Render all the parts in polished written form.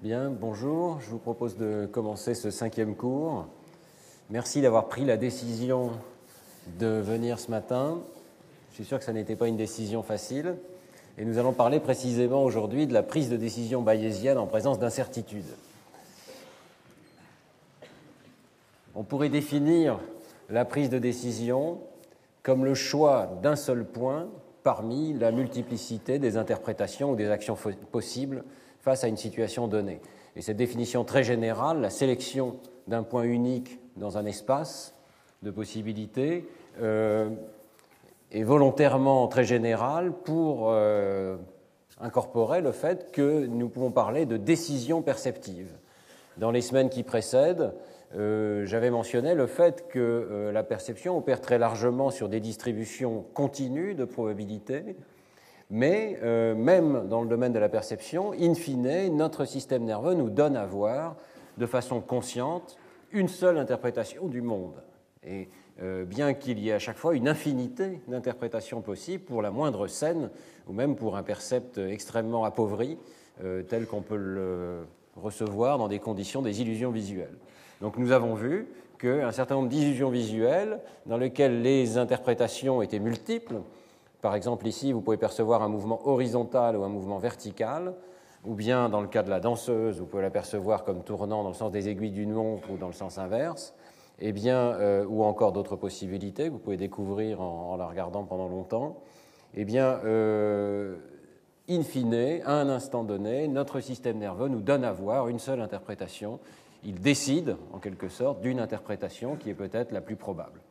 Bien, bonjour. Je vous propose de commencer ce 5e cours. Merci d'avoir pris la décision de venir ce matin. Je suis sûr que ça n'était pas une décision facile. Et nous allons parler précisément aujourd'hui de la prise de décision bayésienne en présence d'incertitudes. On pourrait définir la prise de décision comme le choix d'un seul point parmi la multiplicité des interprétations ou des actions possibles face à une situation donnée. Et cette définition très générale, la sélection d'un point unique dans un espace de possibilités, est volontairement très générale pour incorporer le fait que nous pouvons parler de décision perceptive. Dans les semaines qui précèdent, j'avais mentionné le fait que la perception opère très largement sur des distributions continues de probabilités, mais même dans le domaine de la perception, in fine, notre système nerveux nous donne à voir de façon consciente une seule interprétation du monde. Et bien qu'il y ait à chaque fois une infinité d'interprétations possibles pour la moindre scène, ou même pour un percept extrêmement appauvri, tel qu'on peut le recevoir dans des conditions des illusions visuelles. Donc nous avons vu qu'un certain nombre d'illusions visuelles dans lesquelles les interprétations étaient multiples. Par exemple, ici, vous pouvez percevoir un mouvement horizontal ou un mouvement vertical, ou bien, dans le cas de la danseuse, vous pouvez l'apercevoir comme tournant dans le sens des aiguilles d'une montre ou dans le sens inverse, eh bien, ou encore d'autres possibilités que vous pouvez découvrir en la regardant pendant longtemps. Eh bien, in fine, à un instant donné, notre système nerveux nous donne à voir une seule interprétation. Il décide, en quelque sorte, d'une interprétation qui est peut-être la plus probable.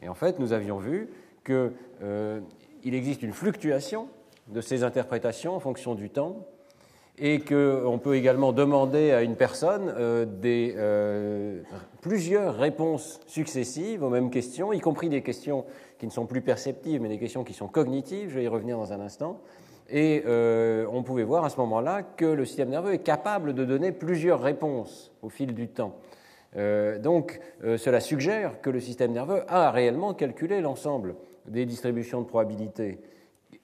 Et en fait, nous avions vu que il existe une fluctuation de ces interprétations en fonction du temps et qu'on peut également demander à une personne plusieurs réponses successives aux mêmes questions, y compris des questions qui ne sont plus perceptives, mais des questions qui sont cognitives, je vais y revenir dans un instant, et on pouvait voir à ce moment-là que le système nerveux est capable de donner plusieurs réponses au fil du temps. Donc, cela suggère que le système nerveux a réellement calculé l'ensemble des distributions de probabilités.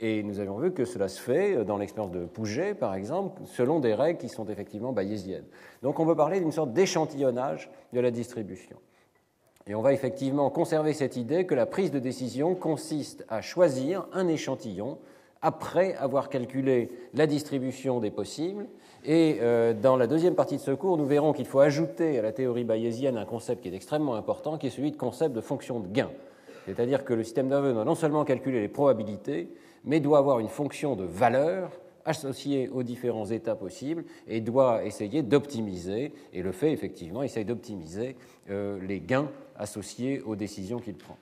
Et nous avons vu que cela se fait dans l'expérience de Pouget, par exemple, selon des règles qui sont effectivement bayésiennes. Donc on peut parler d'une sorte d'échantillonnage de la distribution. Et on va effectivement conserver cette idée que la prise de décision consiste à choisir un échantillon après avoir calculé la distribution des possibles. Et dans la deuxième partie de ce cours, nous verrons qu'il faut ajouter à la théorie bayésienne un concept qui est extrêmement important, qui est celui de concept de fonction de gain. C'est-à-dire que le système nerveux doit non seulement calculer les probabilités, mais doit avoir une fonction de valeur associée aux différents états possibles et doit essayer d'optimiser, et le fait effectivement, essaye d'optimiser les gains associés aux décisions qu'il prend.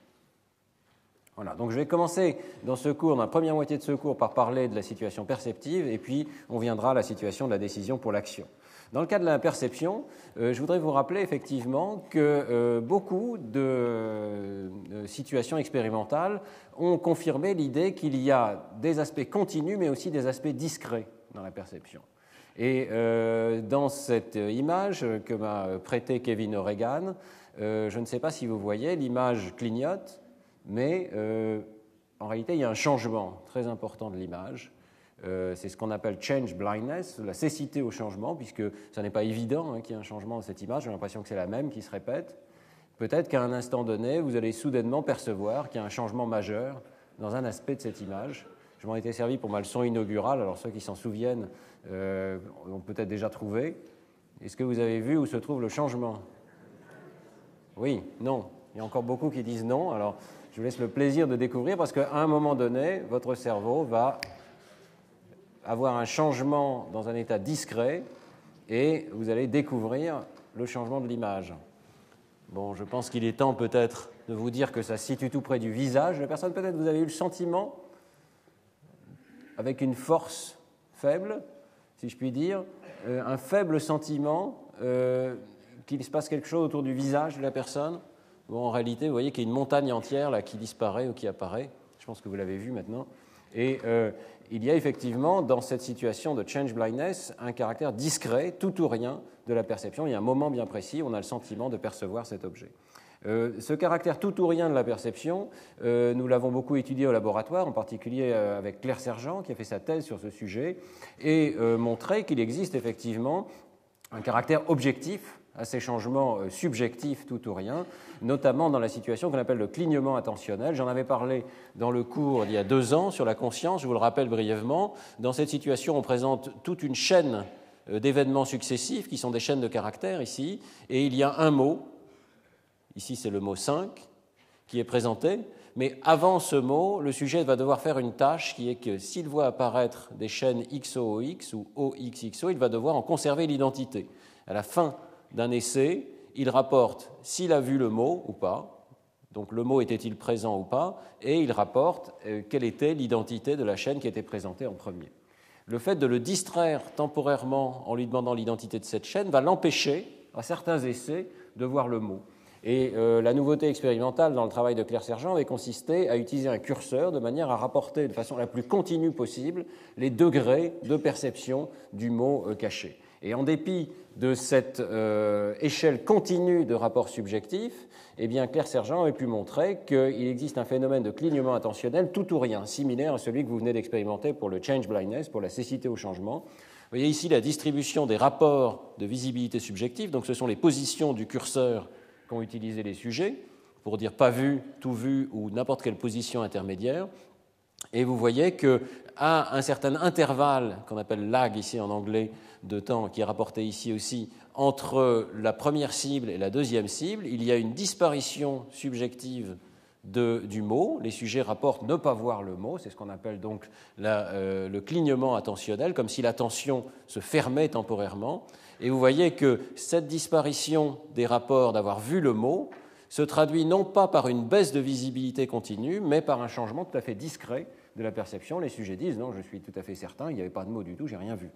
Voilà, donc je vais commencer dans ce cours, dans la première moitié de ce cours, par parler de la situation perceptive, et puis on viendra à la situation de la décision pour l'action. Dans le cas de la perception, je voudrais vous rappeler effectivement que beaucoup de situations expérimentales ont confirmé l'idée qu'il y a des aspects continus, mais aussi des aspects discrets dans la perception. Et dans cette image que m'a prêtée Kevin O'Regan, je ne sais pas si vous voyez, l'image clignote, mais en réalité, il y a un changement très important de l'image. C'est ce qu'on appelle change blindness, la cécité au changement, puisque ça n'est pas évident qu'il y ait un changement dans cette image. J'ai l'impression que c'est la même qui se répète. Peut-être qu'à un instant donné, vous allez soudainement percevoir qu'il y a un changement majeur dans un aspect de cette image. Je m'en étais servi pour ma leçon inaugurale, alors ceux qui s'en souviennent l'ont peut-être déjà trouvé. Est-ce que vous avez vu où se trouve le changement? Oui, non. Il y a encore beaucoup qui disent non. Alors, je vous laisse le plaisir de découvrir parce qu'à un moment donné, votre cerveau va avoir un changement dans un état discret et vous allez découvrir le changement de l'image. Bon, je pense qu'il est temps peut-être de vous dire que ça se situe tout près du visage de la personne. Peut-être vous avez eu le sentiment, avec une force faible, si je puis dire, un faible sentiment qu'il se passe quelque chose autour du visage de la personne. Bon, en réalité, vous voyez qu'il y a une montagne entière là, qui disparaît ou qui apparaît. Je pense que vous l'avez vu maintenant. Et il y a effectivement, dans cette situation de change blindness, un caractère discret, tout ou rien, de la perception. Il y a un moment bien précis où on a le sentiment de percevoir cet objet. Ce caractère tout ou rien de la perception, nous l'avons beaucoup étudié au laboratoire, en particulier avec Claire Sergent, qui a fait sa thèse sur ce sujet, et montré qu'il existe effectivement un caractère objectif à ces changements subjectifs tout ou rien, notamment dans la situation qu'on appelle le clignement attentionnel. J'en avais parlé dans le cours il y a 2 ans sur la conscience, je vous le rappelle brièvement. Dans cette situation, on présente toute une chaîne d'événements successifs qui sont des chaînes de caractères ici, et il y a un mot, ici c'est le mot 5, qui est présenté, mais avant ce mot, le sujet va devoir faire une tâche qui est que s'il voit apparaître des chaînes XOOX ou OXXO, il va devoir en conserver l'identité. À la fin d'un essai, il rapporte s'il a vu le mot ou pas, donc le mot était-il présent ou pas, et il rapporte quelle était l'identité de la chaîne qui était présentée en premier. Le fait de le distraire temporairement en lui demandant l'identité de cette chaîne va l'empêcher, à certains essais, de voir le mot. Et la nouveauté expérimentale dans le travail de Claire Sergent avait consisté à utiliser un curseur de manière à rapporter de façon la plus continue possible les degrés de perception du mot caché. Et en dépit de cette échelle continue de rapport subjectif, eh bien Claire Sergent avait pu montrer qu'il existe un phénomène de clignement attentionnel tout ou rien, similaire à celui que vous venez d'expérimenter pour le change blindness, pour la cécité au changement. Vous voyez ici la distribution des rapports de visibilité subjective, donc ce sont les positions du curseur qu'ont utilisé les sujets pour dire pas vu, tout vu ou n'importe quelle position intermédiaire. Et vous voyez qu'à un certain intervalle, qu'on appelle lag ici en anglais, de temps, qui est rapporté ici aussi, entre la première cible et la deuxième cible, il y a une disparition subjective du mot. Les sujets rapportent ne pas voir le mot, c'est ce qu'on appelle donc le clignement attentionnel, comme si l'attention se fermait temporairement. Et vous voyez que cette disparition des rapports d'avoir vu le mot se traduit non pas par une baisse de visibilité continue, mais par un changement tout à fait discret de la perception. Les sujets disent « non, je suis tout à fait certain, il n'y avait pas de mot du tout, j'ai rien vu ».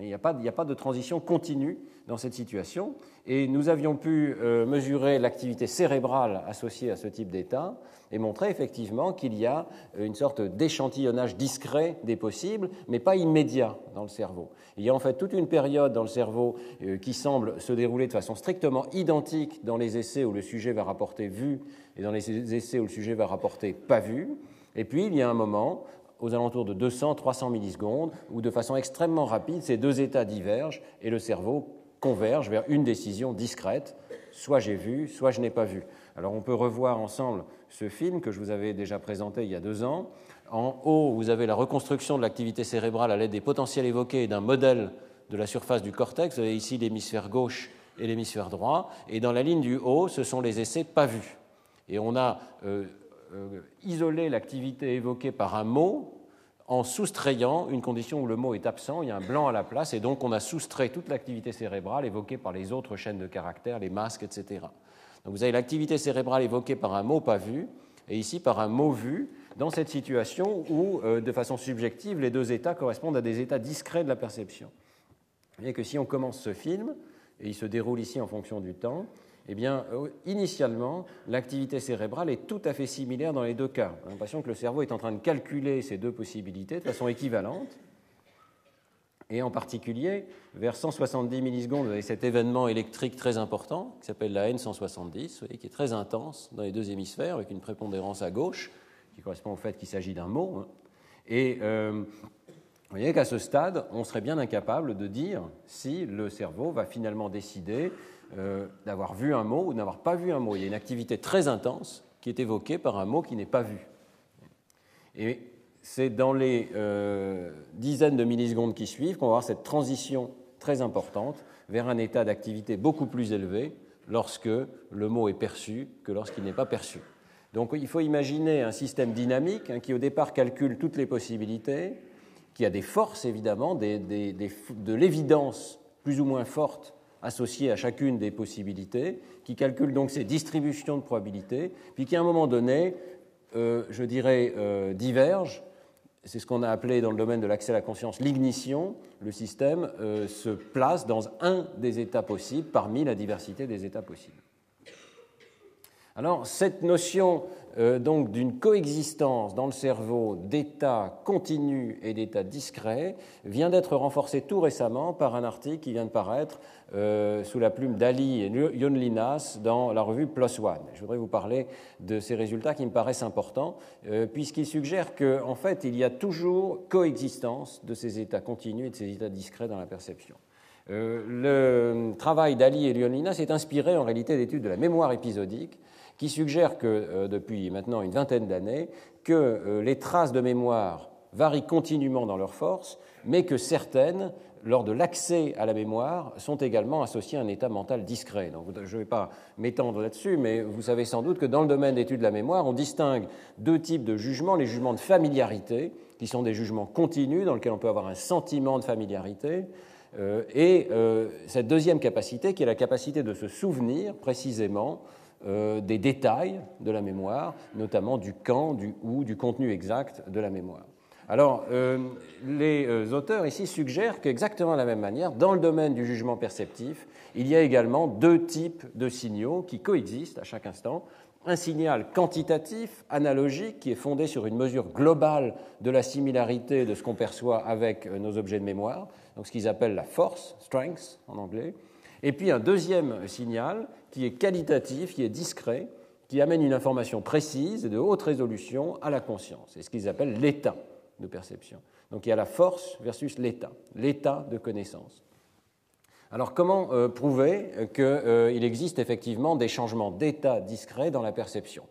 Il n'y a pas de transition continue dans cette situation. Et nous avions pu mesurer l'activité cérébrale associée à ce type d'état et montrer effectivement qu'il y a une sorte d'échantillonnage discret des possibles, mais pas immédiat dans le cerveau. Il y a en fait toute une période dans le cerveau qui semble se dérouler de façon strictement identique dans les essais où le sujet va rapporter vu et dans les essais où le sujet va rapporter pas vu. Et puis il y a un moment aux alentours de 200-300 millisecondes, où de façon extrêmement rapide, ces deux états divergent et le cerveau converge vers une décision discrète, soit j'ai vu, soit je n'ai pas vu. Alors on peut revoir ensemble ce film que je vous avais déjà présenté il y a 2 ans. En haut, vous avez la reconstruction de l'activité cérébrale à l'aide des potentiels évoqués et d'un modèle de la surface du cortex. Vous avez ici l'hémisphère gauche et l'hémisphère droit. Et dans la ligne du haut, ce sont les essais pas vus. Et on a isoler l'activité évoquée par un mot en soustrayant une condition où le mot est absent, il y a un blanc à la place, et donc on a soustrait toute l'activité cérébrale évoquée par les autres chaînes de caractères, les masques, etc. Donc vous avez l'activité cérébrale évoquée par un mot pas vu, et ici par un mot vu, dans cette situation où, de façon subjective, les deux états correspondent à des états discrets de la perception. Vous voyez que si on commence ce film, et il se déroule ici en fonction du temps, eh bien, initialement, l'activité cérébrale est tout à fait similaire dans les deux cas. On a l'impression que le cerveau est en train de calculer ces deux possibilités de façon équivalente. Et en particulier, vers 170 millisecondes, vous avez cet événement électrique très important qui s'appelle la N170, qui est très intense dans les deux hémisphères, avec une prépondérance à gauche, qui correspond au fait qu'il s'agit d'un mot. Et vous voyez qu'à ce stade, on serait bien incapable de dire si le cerveau va finalement décider d'avoir vu un mot ou de n'avoir pas vu un mot. Il y a une activité très intense qui est évoquée par un mot qui n'est pas vu. Et c'est dans les dizaines de millisecondes qui suivent qu'on va avoir cette transition très importante vers un état d'activité beaucoup plus élevé lorsque le mot est perçu que lorsqu'il n'est pas perçu. Donc il faut imaginer un système dynamique qui au départ calcule toutes les possibilités, qui a des forces évidemment, de l'évidence plus ou moins forte associé à chacune des possibilités, qui calcule donc ces distributions de probabilités, puis qui à un moment donné, diverge. C'est ce qu'on a appelé dans le domaine de l'accès à la conscience l'ignition. Le système se place dans un des états possibles parmi la diversité des états possibles. Alors, cette notion donc d'une coexistence dans le cerveau d'états continus et d'états discrets vient d'être renforcée tout récemment par un article qui vient de paraître sous la plume d'Ali et Yonlinas dans la revue PLOS ONE. Je voudrais vous parler de ces résultats qui me paraissent importants, puisqu'ils suggèrent qu'en fait, il y a toujours coexistence de ces états continus et de ces états discrets dans la perception. Le travail d'Ali et Ioannina s'est inspiré en réalité d'études de la mémoire épisodique qui suggèrent que, depuis maintenant une vingtaine d'années, que les traces de mémoire varient continuellement dans leur force, mais que certaines, lors de l'accès à la mémoire, sont également associées à un état mental discret. Donc, je ne vais pas m'étendre là-dessus, mais vous savez sans doute que dans le domaine d'études de la mémoire, on distingue deux types de jugements, les jugements de familiarité, qui sont des jugements continus dans lesquels on peut avoir un sentiment de familiarité, et cette deuxième capacité qui est la capacité de se souvenir précisément des détails de la mémoire, notamment du quand, du où, du contenu exact de la mémoire. Alors, les auteurs ici suggèrent qu'exactement de la même manière, dans le domaine du jugement perceptif, il y a également deux types de signaux qui coexistent à chaque instant. Un signal quantitatif, analogique, qui est fondé sur une mesure globale de la similarité de ce qu'on perçoit avec nos objets de mémoire, donc ce qu'ils appellent la force, strength en anglais. Et puis un deuxième signal qui est qualitatif, qui est discret, qui amène une information précise et de haute résolution à la conscience. C'est ce qu'ils appellent l'état de perception. Donc il y a la force versus l'état de connaissance. Alors comment prouver qu'il existe effectivement des changements d'état discrets dans la perception ?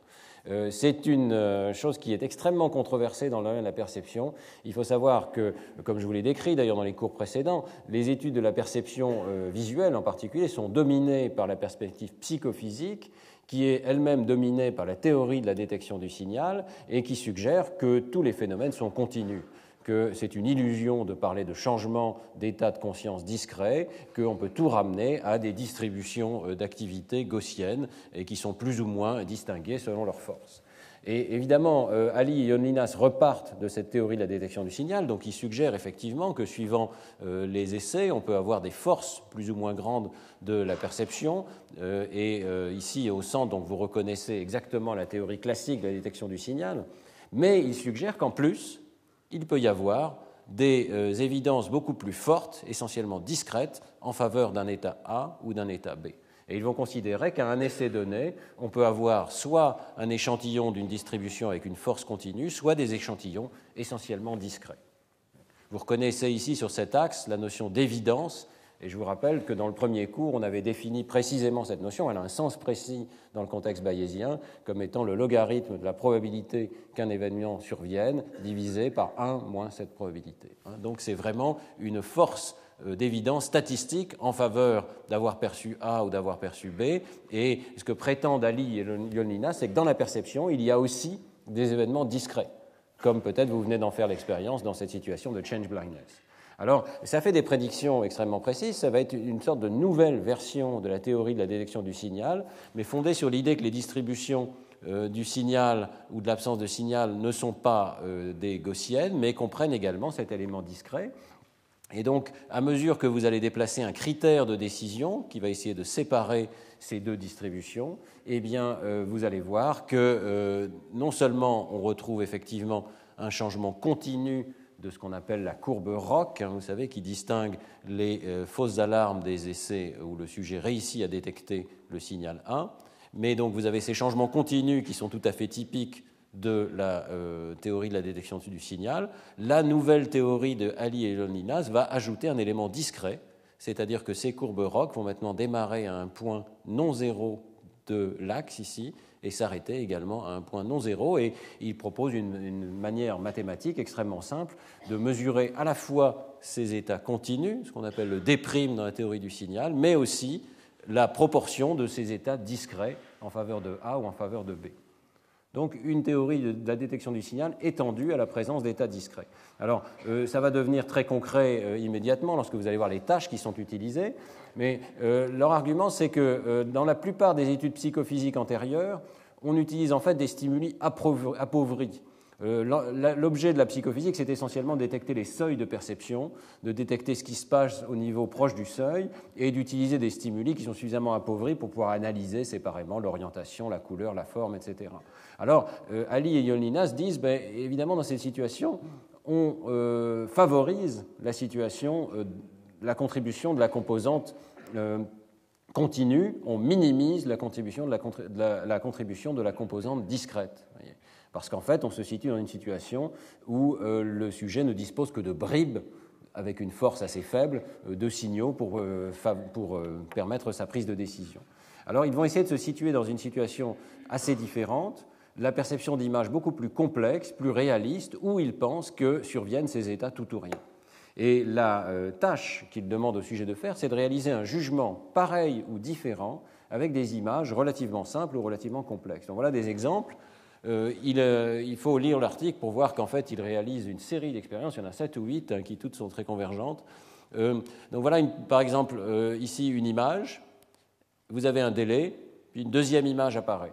C'est une chose qui est extrêmement controversée dans le domaine de la perception. Il faut savoir que, comme je vous l'ai décrit d'ailleurs dans les cours précédents, les études de la perception visuelle en particulier sont dominées par la perspective psychophysique, qui est elle-même dominée par la théorie de la détection du signal et qui suggère que tous les phénomènes sont continus, que c'est une illusion de parler de changement d'état de conscience discret, qu'on peut tout ramener à des distributions d'activités gaussiennes et qui sont plus ou moins distinguées selon leur force. Et évidemment, Ali et Ioannina repartent de cette théorie de la détection du signal, donc ils suggèrent effectivement que suivant les essais, on peut avoir des forces plus ou moins grandes de la perception. Ici, au centre, donc, vous reconnaissez exactement la théorie classique de la détection du signal, mais ils suggèrent qu'en plus, il peut y avoir des évidences beaucoup plus fortes, essentiellement discrètes, en faveur d'un état A ou d'un état B. Et ils vont considérer qu'à un essai donné, on peut avoir soit un échantillon d'une distribution avec une force continue, soit des échantillons essentiellement discrets. Vous reconnaissez ici sur cet axe la notion d'évidence, et je vous rappelle que dans le premier cours, on avait défini précisément cette notion, elle a un sens précis dans le contexte bayésien, comme étant le logarithme de la probabilité qu'un événement survienne, divisé par 1 moins cette probabilité. Donc c'est vraiment une force d'évidence statistique en faveur d'avoir perçu A ou d'avoir perçu B. Et ce que prétendent Ali et Ioannina, c'est que dans la perception, il y a aussi des événements discrets, comme peut-être vous venez d'en faire l'expérience dans cette situation de change blindness. Alors, ça fait des prédictions extrêmement précises, ça va être une sorte de nouvelle version de la théorie de la détection du signal, mais fondée sur l'idée que les distributions du signal ou de l'absence de signal ne sont pas des gaussiennes, mais comprennent également cet élément discret. Et donc, à mesure que vous allez déplacer un critère de décision qui va essayer de séparer ces deux distributions, eh bien, vous allez voir que non seulement on retrouve effectivement un changement continu de ce qu'on appelle la courbe ROC, vous savez, qui distingue les fausses alarmes des essais où le sujet réussit à détecter le signal 1, mais donc vous avez ces changements continus qui sont tout à fait typiques de la théorie de la détection du signal. La nouvelle théorie de Ali et Ioannina va ajouter un élément discret, c'est-à-dire que ces courbes ROC vont maintenant démarrer à un point non zéro de l'axe ici et s'arrêter également à un point non zéro. Et il propose une manière mathématique extrêmement simple de mesurer à la fois ces états continus, ce qu'on appelle le D' dans la théorie du signal, mais aussi la proportion de ces états discrets en faveur de A ou en faveur de B. Donc une théorie de la détection du signal étendue à la présence d'états discrets. Alors ça va devenir très concret immédiatement lorsque vous allez voir les tâches qui sont utilisées, mais leur argument c'est que dans la plupart des études psychophysiques antérieures, on utilise en fait des stimuli appauvris. L'objet de la psychophysique, c'est essentiellement de détecter les seuils de perception, de détecter ce qui se passe au niveau proche du seuil et d'utiliser des stimuli qui sont suffisamment appauvris pour pouvoir analyser séparément l'orientation, la couleur, la forme, etc. Alors, Ali et Ioannina se disent, évidemment, dans cette situation, on favorise la situation, la contribution de la composante continue, on minimise la contribution de la composante discrète. Voyez. Parce qu'en fait, on se situe dans une situation où le sujet ne dispose que de bribes avec une force assez faible de signaux pour permettre sa prise de décision. Alors ils vont essayer de se situer dans une situation assez différente, la perception d'images beaucoup plus complexe, plus réaliste, où ils pensent que surviennent ces états tout ou rien. Et la tâche qu'ils demandent au sujet de faire, c'est de réaliser un jugement pareil ou différent avec des images relativement simples ou relativement complexes. Donc voilà des exemples. Il faut lire l'article pour voir qu'en fait, il réalise une série d'expériences, il y en a 7 ou 8 qui toutes sont très convergentes. Donc voilà, par exemple, ici une image, vous avez un délai, puis une deuxième image apparaît.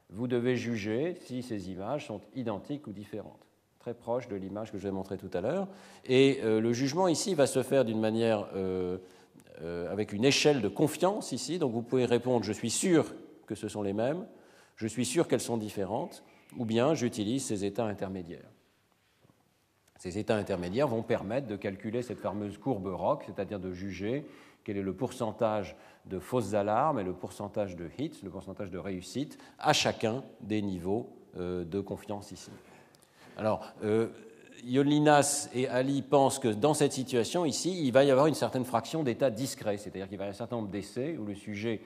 Vous devez juger si ces images sont identiques ou différentes, très proches de l'image que je vais montrer tout à l'heure. Et le jugement ici va se faire d'une manière avec une échelle de confiance ici, donc vous pouvez répondre « je suis sûr que ce sont les mêmes », « je suis sûr qu'elles sont différentes », ou bien j'utilise ces états intermédiaires. Ces états intermédiaires vont permettre de calculer cette fameuse courbe ROC, c'est-à-dire de juger quel est le pourcentage de fausses alarmes et le pourcentage de hits, le pourcentage de réussite, à chacun des niveaux de confiance ici. Alors, Iolinas et Ali pensent que dans cette situation ici, il va y avoir une certaine fraction d'états discrets, c'est-à-dire qu'il va y avoir un certain nombre d'essais où le sujet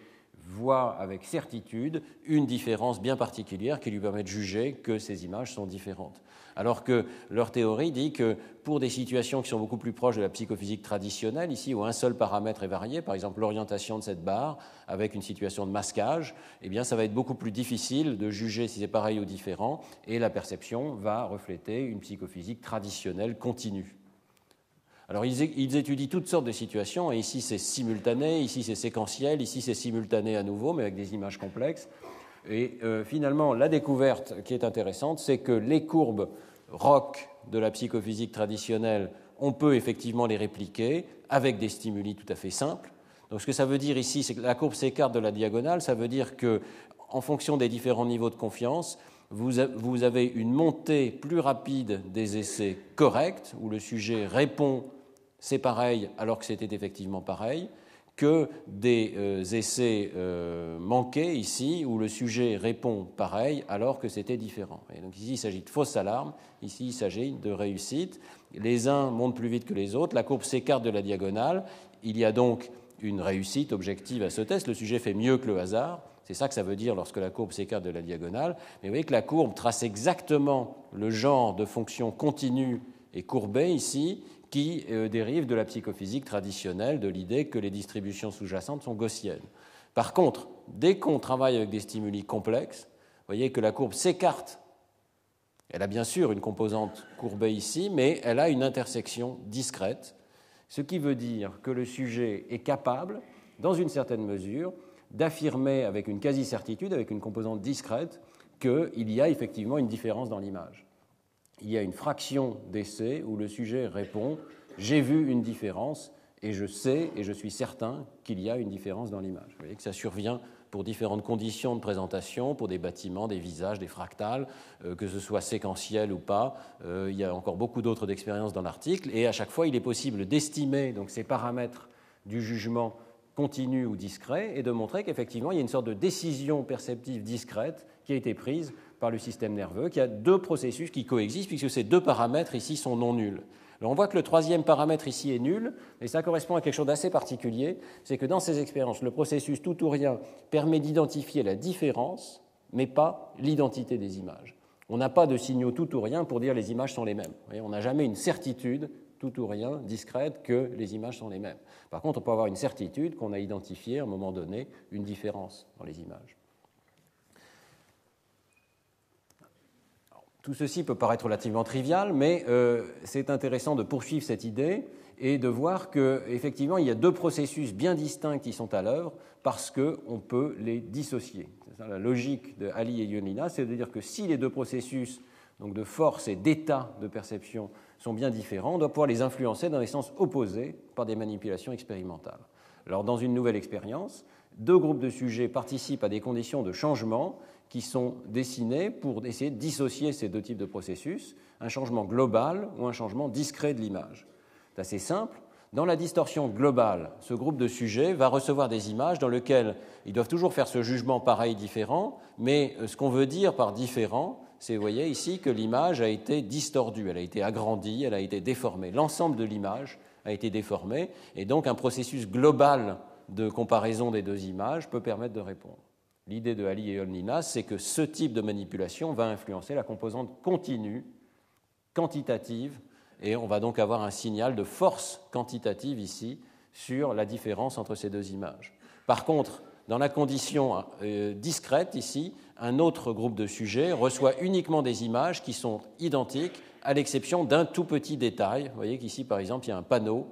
voit avec certitude une différence bien particulière qui lui permet de juger que ces images sont différentes. Alors que leur théorie dit que pour des situations qui sont beaucoup plus proches de la psychophysique traditionnelle, ici où un seul paramètre est varié, par exemple l'orientation de cette barre avec une situation de masquage, eh bien ça va être beaucoup plus difficile de juger si c'est pareil ou différent, et la perception va refléter une psychophysique traditionnelle continue. Alors ils étudient toutes sortes de situations, et ici c'est simultané, ici c'est séquentiel, ici c'est simultané à nouveau, mais avec des images complexes. Et finalement, la découverte qui est intéressante, c'est que les courbes ROC de la psychophysique traditionnelle, on peut effectivement les répliquer avec des stimuli tout à fait simples. Donc ce que ça veut dire ici, c'est que la courbe s'écarte de la diagonale, ça veut dire que, en fonction des différents niveaux de confiance, vous avez une montée plus rapide des essais corrects, où le sujet répond c'est pareil alors que c'était effectivement pareil, que des essais manqués ici, où le sujet répond pareil alors que c'était différent. Et donc ici, il s'agit de fausses alarmes, ici, il s'agit de réussite. Les uns montent plus vite que les autres, la courbe s'écarte de la diagonale, il y a donc une réussite objective à ce test, le sujet fait mieux que le hasard. C'est ça que ça veut dire lorsque la courbe s'écarte de la diagonale. Mais vous voyez que la courbe trace exactement le genre de fonction continue et courbée ici qui dérive de la psychophysique traditionnelle, de l'idée que les distributions sous-jacentes sont gaussiennes. Par contre, dès qu'on travaille avec des stimuli complexes, vous voyez que la courbe s'écarte. Elle a bien sûr une composante courbée ici, mais elle a une intersection discrète, ce qui veut dire que le sujet est capable, dans une certaine mesure, d'affirmer avec une quasi-certitude, avec une composante discrète, qu'il y a effectivement une différence dans l'image. Il y a une fraction d'essai où le sujet répond « j'ai vu une différence et je sais et je suis certain qu'il y a une différence dans l'image ». Vous voyez que ça survient pour différentes conditions de présentation, pour des bâtiments, des visages, des fractales, que ce soit séquentiel ou pas. Il y a encore beaucoup d'autres expériences dans l'article et à chaque fois, il est possible d'estimer donc, ces paramètres du jugement continu ou discret et de montrer qu'effectivement, il y a une sorte de décision perceptive discrète qui a été prise par le système nerveux, qu'il y a deux processus qui coexistent puisque ces deux paramètres ici sont non nuls. Alors on voit que le troisième paramètre ici est nul, et ça correspond à quelque chose d'assez particulier, c'est que dans ces expériences, le processus tout ou rien permet d'identifier la différence, mais pas l'identité des images. On n'a pas de signaux tout ou rien pour dire les images sont les mêmes. Vous voyez, on n'a jamais une certitude tout ou rien discrète que les images sont les mêmes. Par contre, on peut avoir une certitude qu'on a identifié à un moment donné une différence dans les images. Tout ceci peut paraître relativement trivial, mais c'est intéressant de poursuivre cette idée et de voir qu'effectivement, il y a deux processus bien distincts qui sont à l'œuvre parce qu'on peut les dissocier. C'est ça, la logique de Ali et Iolinas, c'est de dire que si les deux processus donc de force et d'état de perception sont bien différents, on doit pouvoir les influencer dans les sens opposés par des manipulations expérimentales. Alors, dans une nouvelle expérience, deux groupes de sujets participent à des conditions de changement qui sont dessinées pour essayer de dissocier ces deux types de processus, un changement global ou un changement discret de l'image. C'est assez simple. Dans la distorsion globale, ce groupe de sujets va recevoir des images dans lesquelles ils doivent toujours faire ce jugement pareil-différent, mais ce qu'on veut dire par différent, c'est, vous voyez ici, que l'image a été distordue, elle a été agrandie, elle a été déformée. L'ensemble de l'image a été déformé, et donc un processus global de comparaison des deux images peut permettre de répondre. L'idée de Ali et Ioannidis, c'est que ce type de manipulation va influencer la composante continue, quantitative, et on va donc avoir un signal de force quantitative ici sur la différence entre ces deux images. Par contre, dans la condition discrète ici, un autre groupe de sujets reçoit uniquement des images qui sont identiques, à l'exception d'un tout petit détail. Vous voyez qu'ici, par exemple, il y a un panneau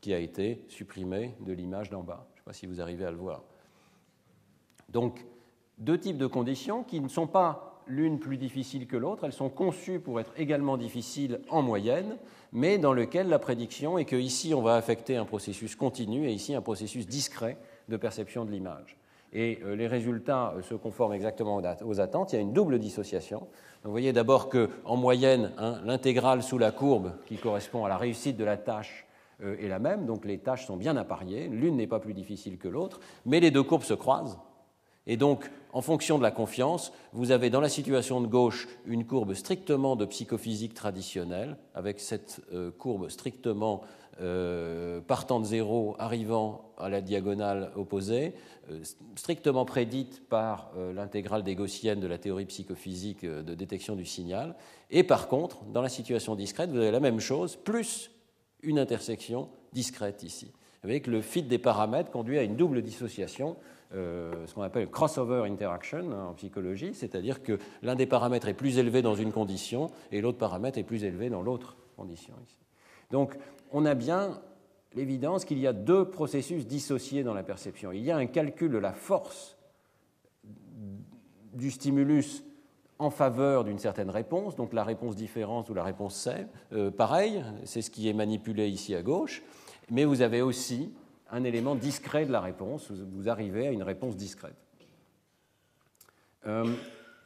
qui a été supprimé de l'image d'en bas. Je ne sais pas si vous arrivez à le voir. Donc, deux types de conditions qui ne sont pas l'une plus difficile que l'autre, elles sont conçues pour être également difficiles en moyenne, mais dans lequel la prédiction est qu'ici, on va affecter un processus continu et ici, un processus discret de perception de l'image. Et les résultats se conforment exactement aux attentes. Il y a une double dissociation. Donc, vous voyez d'abord qu'en moyenne, l'intégrale sous la courbe qui correspond à la réussite de la tâche est la même, donc les tâches sont bien appariées, l'une n'est pas plus difficile que l'autre, mais les deux courbes se croisent. Et donc, en fonction de la confiance, vous avez dans la situation de gauche une courbe strictement de psychophysique traditionnelle, avec cette courbe strictement partant de zéro, arrivant à la diagonale opposée, strictement prédite par l'intégrale des gaussiennes de la théorie psychophysique de détection du signal. Et par contre, dans la situation discrète, vous avez la même chose, plus une intersection discrète ici. Vous voyez que le fit des paramètres conduit à une double dissociation, ce qu'on appelle crossover interaction en psychologie, c'est-à-dire que l'un des paramètres est plus élevé dans une condition et l'autre paramètre est plus élevé dans l'autre condition ici. Donc, on a bien l'évidence qu'il y a deux processus dissociés dans la perception. Il y a un calcul de la force du stimulus en faveur d'une certaine réponse, donc la réponse différente ou la réponse C. Pareil, c'est ce qui est manipulé ici à gauche, mais vous avez aussi un élément discret de la réponse, vous arrivez à une réponse discrète.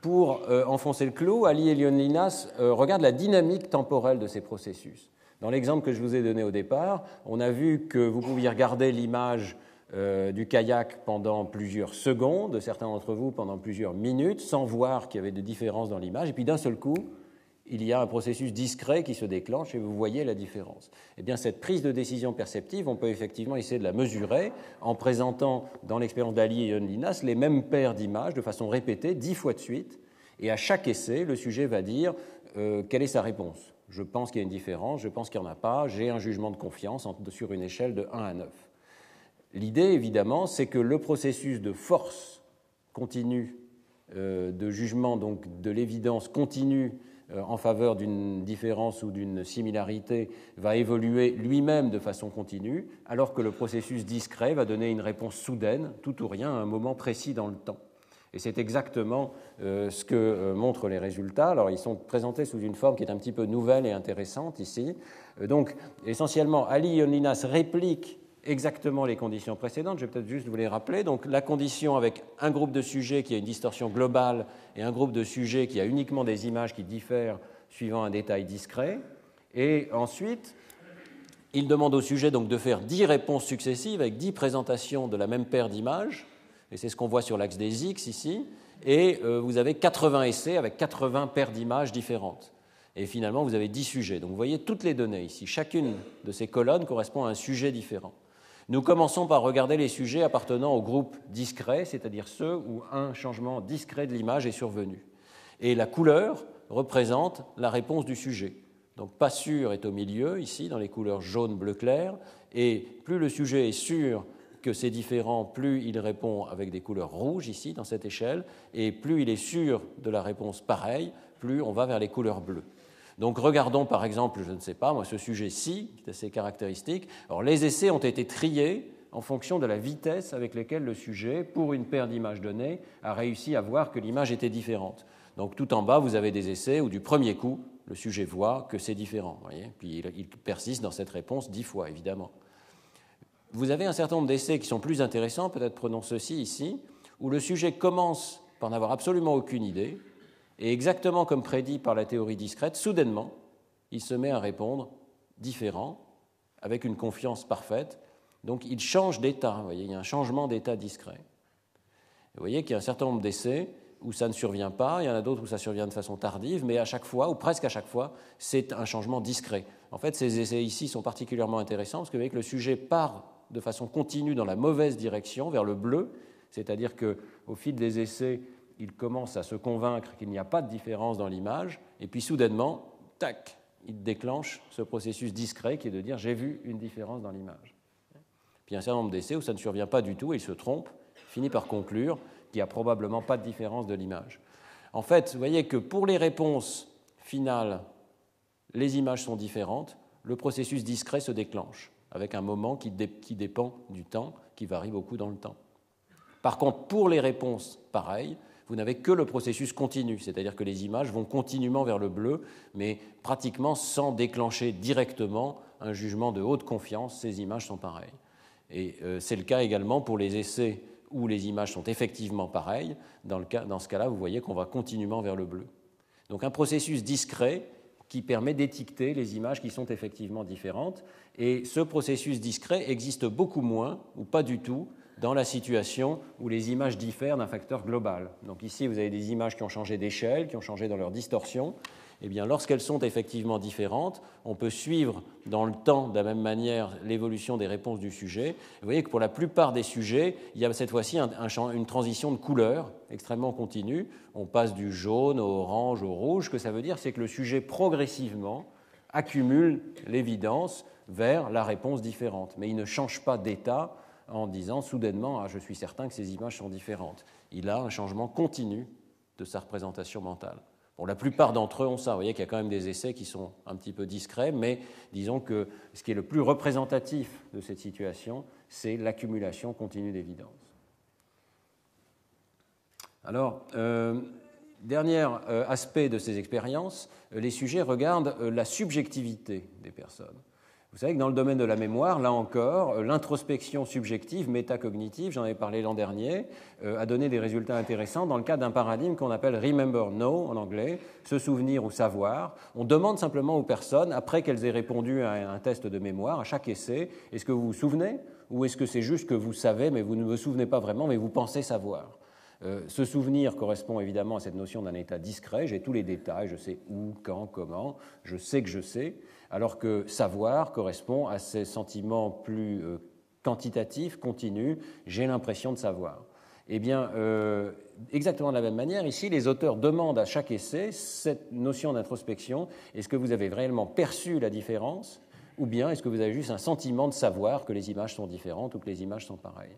Pour enfoncer le clou, Ali et Ioannidis regardent la dynamique temporelle de ces processus. Dans l'exemple que je vous ai donné au départ, on a vu que vous pouviez regarder l'image du kayak pendant plusieurs secondes, certains d'entre vous pendant plusieurs minutes, sans voir qu'il y avait de différence dans l'image, et puis d'un seul coup, il y a un processus discret qui se déclenche et vous voyez la différence. Eh bien, cette prise de décision perceptive, on peut effectivement essayer de la mesurer en présentant dans l'expérience d'Ali et Ioannidis les mêmes paires d'images de façon répétée, 10 fois de suite, et à chaque essai, le sujet va dire quelle est sa réponse. Je pense qu'il y a une différence, je pense qu'il n'y en a pas, j'ai un jugement de confiance sur une échelle de 1 à 9. L'idée, évidemment, c'est que le processus de force continue, de jugement, donc de l'évidence continue en faveur d'une différence ou d'une similarité, va évoluer lui-même de façon continue, alors que le processus discret va donner une réponse soudaine, tout ou rien, à un moment précis dans le temps. Et c'est exactement ce que montrent les résultats. Alors, ils sont présentés sous une forme qui est un petit peu nouvelle et intéressante ici. Donc, essentiellement, Ali et Ioannidis répliquent exactement les conditions précédentes. Je vais peut-être juste vous les rappeler. Donc, la condition avec un groupe de sujets qui a une distorsion globale et un groupe de sujets qui a uniquement des images qui diffèrent suivant un détail discret. Et ensuite, il demande au sujet donc de faire 10 réponses successives avec 10 présentations de la même paire d'images. Et c'est ce qu'on voit sur l'axe des X ici. Et vous avez 80 essais avec 80 paires d'images différentes. Et finalement, vous avez 10 sujets. Donc, vous voyez toutes les données ici. Chacune de ces colonnes correspond à un sujet différent. Nous commençons par regarder les sujets appartenant au groupe discret, c'est-à-dire ceux où un changement discret de l'image est survenu. Et la couleur représente la réponse du sujet. Donc, pas sûr est au milieu, ici, dans les couleurs jaune, bleu clair. Et plus le sujet est sûr que c'est différent, plus il répond avec des couleurs rouges, ici, dans cette échelle. Et plus il est sûr de la réponse pareille, plus on va vers les couleurs bleues. Donc regardons par exemple, je ne sais pas, moi, ce sujet-ci, qui est assez caractéristique. Alors les essais ont été triés en fonction de la vitesse avec laquelle le sujet, pour une paire d'images données, a réussi à voir que l'image était différente. Donc tout en bas, vous avez des essais où du premier coup, le sujet voit que c'est différent. Voyez, puis il persiste dans cette réponse 10 fois, évidemment. Vous avez un certain nombre d'essais qui sont plus intéressants, peut-être prenons ceci ici, où le sujet commence par n'avoir absolument aucune idée, et exactement comme prédit par la théorie discrète, soudainement, il se met à répondre différent, avec une confiance parfaite. Donc il change d'état, vous voyez, il y a un changement d'état discret. Vous voyez qu'il y a un certain nombre d'essais où ça ne survient pas, il y en a d'autres où ça survient de façon tardive, mais à chaque fois, ou presque à chaque fois, c'est un changement discret. En fait, ces essais ici sont particulièrement intéressants parce que vous voyez que le sujet part de façon continue dans la mauvaise direction, vers le bleu, c'est-à-dire qu'au fil des essais, il commence à se convaincre qu'il n'y a pas de différence dans l'image, et puis soudainement, tac, il déclenche ce processus discret qui est de dire « j'ai vu une différence dans l'image ». Puis il y a un certain nombre d'essais où ça ne survient pas du tout, et il se trompe, finit par conclure qu'il n'y a probablement pas de différence de l'image. En fait, vous voyez que pour les réponses finales, les images sont différentes, le processus discret se déclenche, avec un moment qui dépend du temps, qui varie beaucoup dans le temps. Par contre, pour les réponses pareilles, vous n'avez que le processus continu, c'est-à-dire que les images vont continuellement vers le bleu, mais pratiquement sans déclencher directement un jugement de haute confiance, ces images sont pareilles. Et c'est le cas également pour les essais où les images sont effectivement pareilles. Dans ce cas-là, vous voyez qu'on va continuellement vers le bleu. Donc un processus discret qui permet d'étiqueter les images qui sont effectivement différentes. Et ce processus discret existe beaucoup moins, ou pas du tout, dans la situation où les images diffèrent d'un facteur global. Donc ici, vous avez des images qui ont changé d'échelle, qui ont changé dans leur distorsion. Eh bien, lorsqu'elles sont effectivement différentes, on peut suivre dans le temps, de la même manière, l'évolution des réponses du sujet. Vous voyez que pour la plupart des sujets, il y a cette fois-ci une transition de couleur extrêmement continue. On passe du jaune au orange au rouge. Ce que ça veut dire, c'est que le sujet progressivement accumule l'évidence vers la réponse différente. Mais il ne change pas d'état en disant soudainement « Ah, je suis certain que ces images sont différentes ». Il a un changement continu de sa représentation mentale. Bon, la plupart d'entre eux ont ça. Vous voyez qu'il y a quand même des essais qui sont un petit peu discrets, mais disons que ce qui est le plus représentatif de cette situation, c'est l'accumulation continue d'évidence. Alors, dernier aspect de ces expériences, les sujets regardent la subjectivité des personnes. Vous savez que dans le domaine de la mémoire, là encore, l'introspection subjective, métacognitive, j'en avais parlé l'an dernier, a donné des résultats intéressants dans le cadre d'un paradigme qu'on appelle « remember, know » en anglais, se souvenir ou savoir. On demande simplement aux personnes, après qu'elles aient répondu à un test de mémoire, à chaque essai, est-ce que vous vous souvenez ou est-ce que c'est juste que vous savez, mais vous ne vous souvenez pas vraiment, mais vous pensez savoir ? Ce souvenir correspond évidemment à cette notion d'un état discret, j'ai tous les détails, je sais où, quand, comment, je sais que je sais, alors que savoir correspond à ces sentiments plus quantitatifs, continus, j'ai l'impression de savoir. Eh bien, exactement de la même manière, ici, les auteurs demandent à chaque essai cette notion d'introspection, est-ce que vous avez réellement perçu la différence, ou bien est-ce que vous avez juste un sentiment de savoir que les images sont différentes ou que les images sont pareilles ?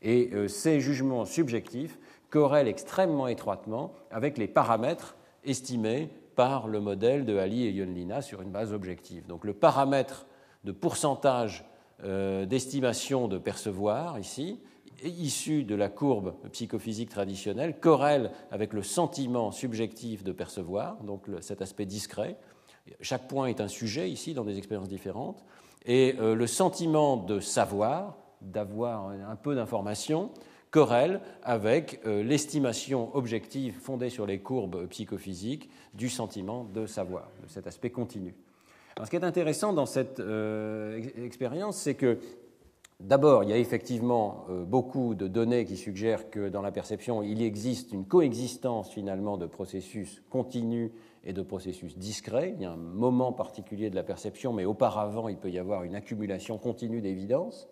Et ces jugements subjectifs corrèlent extrêmement étroitement avec les paramètres estimés par le modèle de Ali et Ionlina sur une base objective. Donc le paramètre de pourcentage d'estimation de percevoir, ici, issu de la courbe psychophysique traditionnelle, corrèle avec le sentiment subjectif de percevoir, donc cet aspect discret. Chaque point est un sujet, ici, dans des expériences différentes. Et le sentiment de savoir, d'avoir un peu d'information, corrèle avec l'estimation objective fondée sur les courbes psychophysiques du sentiment de savoir, de cet aspect continu. Alors, ce qui est intéressant dans cette expérience, c'est que d'abord, il y a effectivement beaucoup de données qui suggèrent que dans la perception, il existe une coexistence finalement de processus continus et de processus discrets. Il y a un moment particulier de la perception, mais auparavant, il peut y avoir une accumulation continue d'évidence.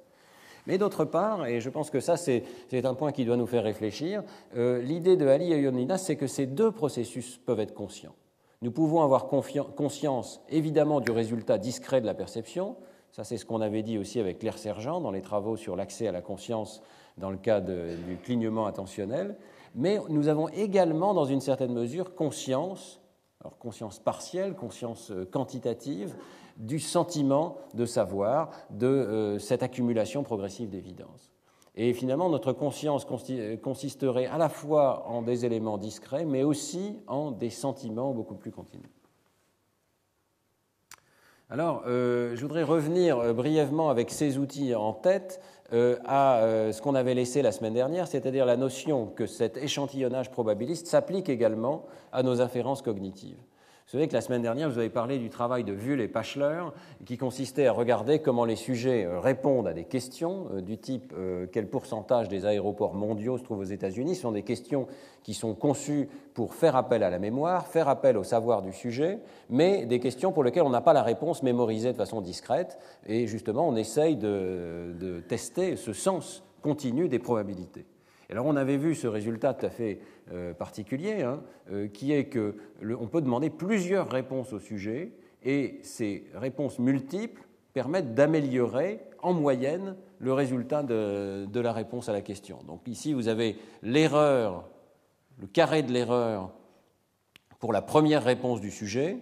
Mais d'autre part, et je pense que ça c'est un point qui doit nous faire réfléchir, l'idée de Ali et Ionlina, c'est que ces deux processus peuvent être conscients. Nous pouvons avoir conscience évidemment du résultat discret de la perception, ça c'est ce qu'on avait dit aussi avec Claire Sergent dans les travaux sur l'accès à la conscience dans le cas du clignement attentionnel, mais nous avons également dans une certaine mesure conscience, alors conscience partielle, conscience quantitative, du sentiment de savoir, de cette accumulation progressive d'évidence. Et finalement, notre conscience consisterait à la fois en des éléments discrets, mais aussi en des sentiments beaucoup plus continus. Alors, je voudrais revenir brièvement avec ces outils en tête à ce qu'on avait laissé la semaine dernière, c'est-à-dire la notion que cet échantillonnage probabiliste s'applique également à nos inférences cognitives. Vous savez que la semaine dernière, je vous avais parlé du travail de Wühl et Pachler, qui consistait à regarder comment les sujets répondent à des questions du type quel pourcentage des aéroports mondiaux se trouvent aux États-Unis. Ce sont des questions qui sont conçues pour faire appel à la mémoire, faire appel au savoir du sujet, mais des questions pour lesquelles on n'a pas la réponse mémorisée de façon discrète. Et justement, on essaye de tester ce sens continu des probabilités. Et alors on avait vu ce résultat tout à fait particulier, qui est qu'on peut demander plusieurs réponses au sujet, et ces réponses multiples permettent d'améliorer en moyenne le résultat de la réponse à la question. Donc ici, vous avez l'erreur, le carré de l'erreur pour la première réponse du sujet,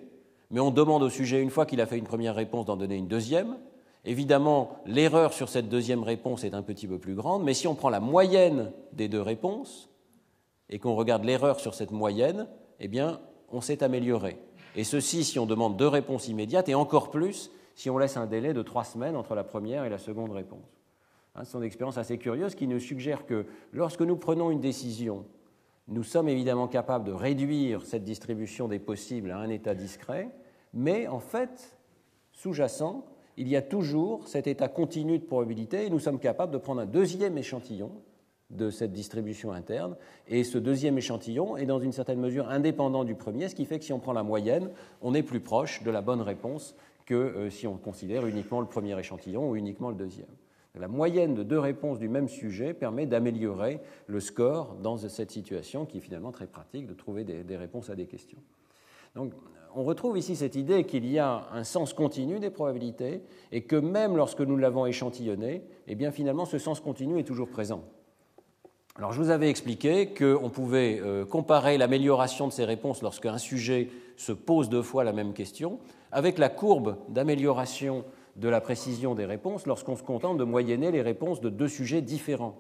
mais on demande au sujet, une fois qu'il a fait une première réponse, d'en donner une deuxième. Évidemment, l'erreur sur cette deuxième réponse est un petit peu plus grande, mais si on prend la moyenne des deux réponses et qu'on regarde l'erreur sur cette moyenne, eh bien, on s'est amélioré. Et ceci si on demande deux réponses immédiates, et encore plus si on laisse un délai de 3 semaines entre la première et la seconde réponse. Ce sont des expériences assez curieuses qui nous suggèrent que lorsque nous prenons une décision, nous sommes évidemment capables de réduire cette distribution des possibles à un état discret, mais en fait, sous-jacent, il y a toujours cet état continu de probabilité et nous sommes capables de prendre un deuxième échantillon de cette distribution interne, et ce deuxième échantillon est dans une certaine mesure indépendant du premier, ce qui fait que si on prend la moyenne, on est plus proche de la bonne réponse que si on considère uniquement le premier échantillon ou uniquement le deuxième. La moyenne de deux réponses du même sujet permet d'améliorer le score dans cette situation qui est finalement très pratique de trouver des réponses à des questions. Donc, on retrouve ici cette idée qu'il y a un sens continu des probabilités et que même lorsque nous l'avons échantillonné, eh bien finalement ce sens continu est toujours présent. Alors je vous avais expliqué qu'on pouvait comparer l'amélioration de ces réponses lorsqu'un sujet se pose 2 fois la même question avec la courbe d'amélioration de la précision des réponses lorsqu'on se contente de moyenner les réponses de 2 sujets différents.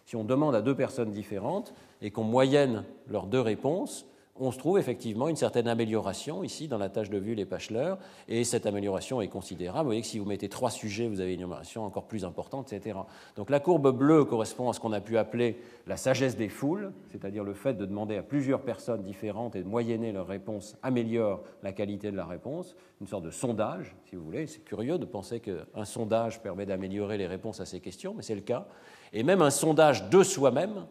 Si on demande à 2 personnes différentes et qu'on moyenne leurs 2 réponses, on se trouve effectivement une certaine amélioration ici dans la tâche de Wühl et Pachler, et cette amélioration est considérable. Vous voyez que si vous mettez 3 sujets, vous avez une amélioration encore plus importante, etc. Donc la courbe bleue correspond à ce qu'on a pu appeler la sagesse des foules, c'est-à-dire le fait de demander à plusieurs personnes différentes et de moyenner leurs réponses améliore la qualité de la réponse, une sorte de sondage, si vous voulez. C'est curieux de penser qu'un sondage permet d'améliorer les réponses à ces questions, mais c'est le cas. Et même un sondage de soi-même,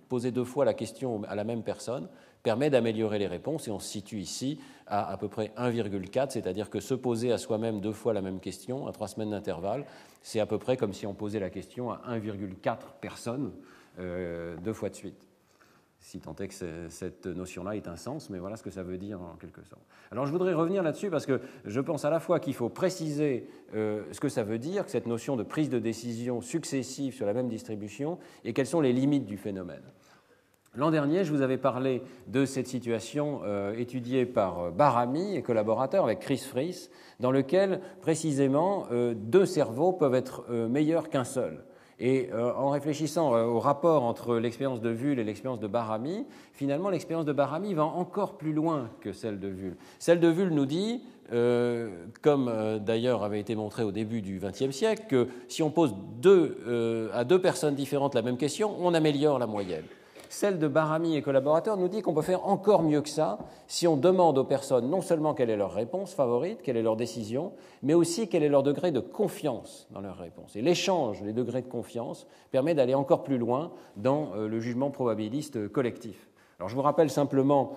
poser 2 fois la question à la même personne, permet d'améliorer les réponses, et on se situe ici à peu près 1,4, c'est-à-dire que se poser à soi-même 2 fois la même question, à 3 semaines d'intervalle, c'est à peu près comme si on posait la question à 1,4 personnes 2 fois de suite. Si tant est que cette notion-là ait un sens, mais voilà ce que ça veut dire en quelque sorte. Alors je voudrais revenir là-dessus parce que je pense à la fois qu'il faut préciser ce que ça veut dire, que cette notion de prise de décision successive sur la même distribution, et quelles sont les limites du phénomène. L'an dernier, je vous avais parlé de cette situation étudiée par Baramy et collaborateurs avec Chris Friess, dans lequel, précisément, 2 cerveaux peuvent être meilleurs qu'un seul. Et en réfléchissant au rapport entre l'expérience de Wühl et l'expérience de Baramy, finalement, l'expérience de Baramy va encore plus loin que celle de Wühl. Celle de Wühl nous dit, comme d'ailleurs avait été montré au début du XXe siècle, que si on pose à 2 personnes différentes la même question, on améliore la moyenne. Celle de Baramy et collaborateurs nous dit qu'on peut faire encore mieux que ça si on demande aux personnes non seulement quelle est leur réponse favorite, quelle est leur décision, mais aussi quel est leur degré de confiance dans leur réponse. Et l'échange des degrés de confiance permet d'aller encore plus loin dans le jugement probabiliste collectif. Alors je vous rappelle simplement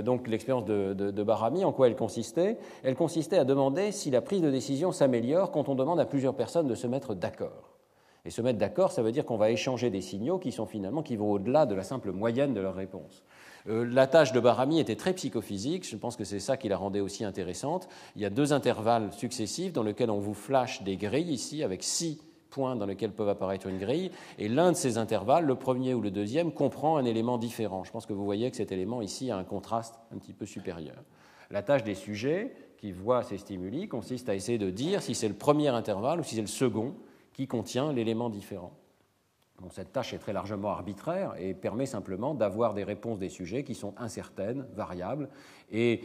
donc l'expérience de Baramy, en quoi elle consistait. Elle consistait à demander si la prise de décision s'améliore quand on demande à plusieurs personnes de se mettre d'accord. Et se mettre d'accord, ça veut dire qu'on va échanger des signaux qui vont au-delà de la simple moyenne de leurs réponses. La tâche de Baramy était très psychophysique, je pense que c'est ça qui la rendait aussi intéressante. Il y a 2 intervalles successifs dans lesquels on vous flash des grilles ici, avec 6 points dans lesquels peuvent apparaître une grille, et l'un de ces intervalles, le premier ou le deuxième, comprend un élément différent. Je pense que vous voyez que cet élément ici a un contraste un petit peu supérieur. La tâche des sujets qui voient ces stimuli consiste à essayer de dire si c'est le premier intervalle ou si c'est le second qui contient l'élément différent. Bon, cette tâche est très largement arbitraire et permet simplement d'avoir des réponses des sujets qui sont incertaines, variables, et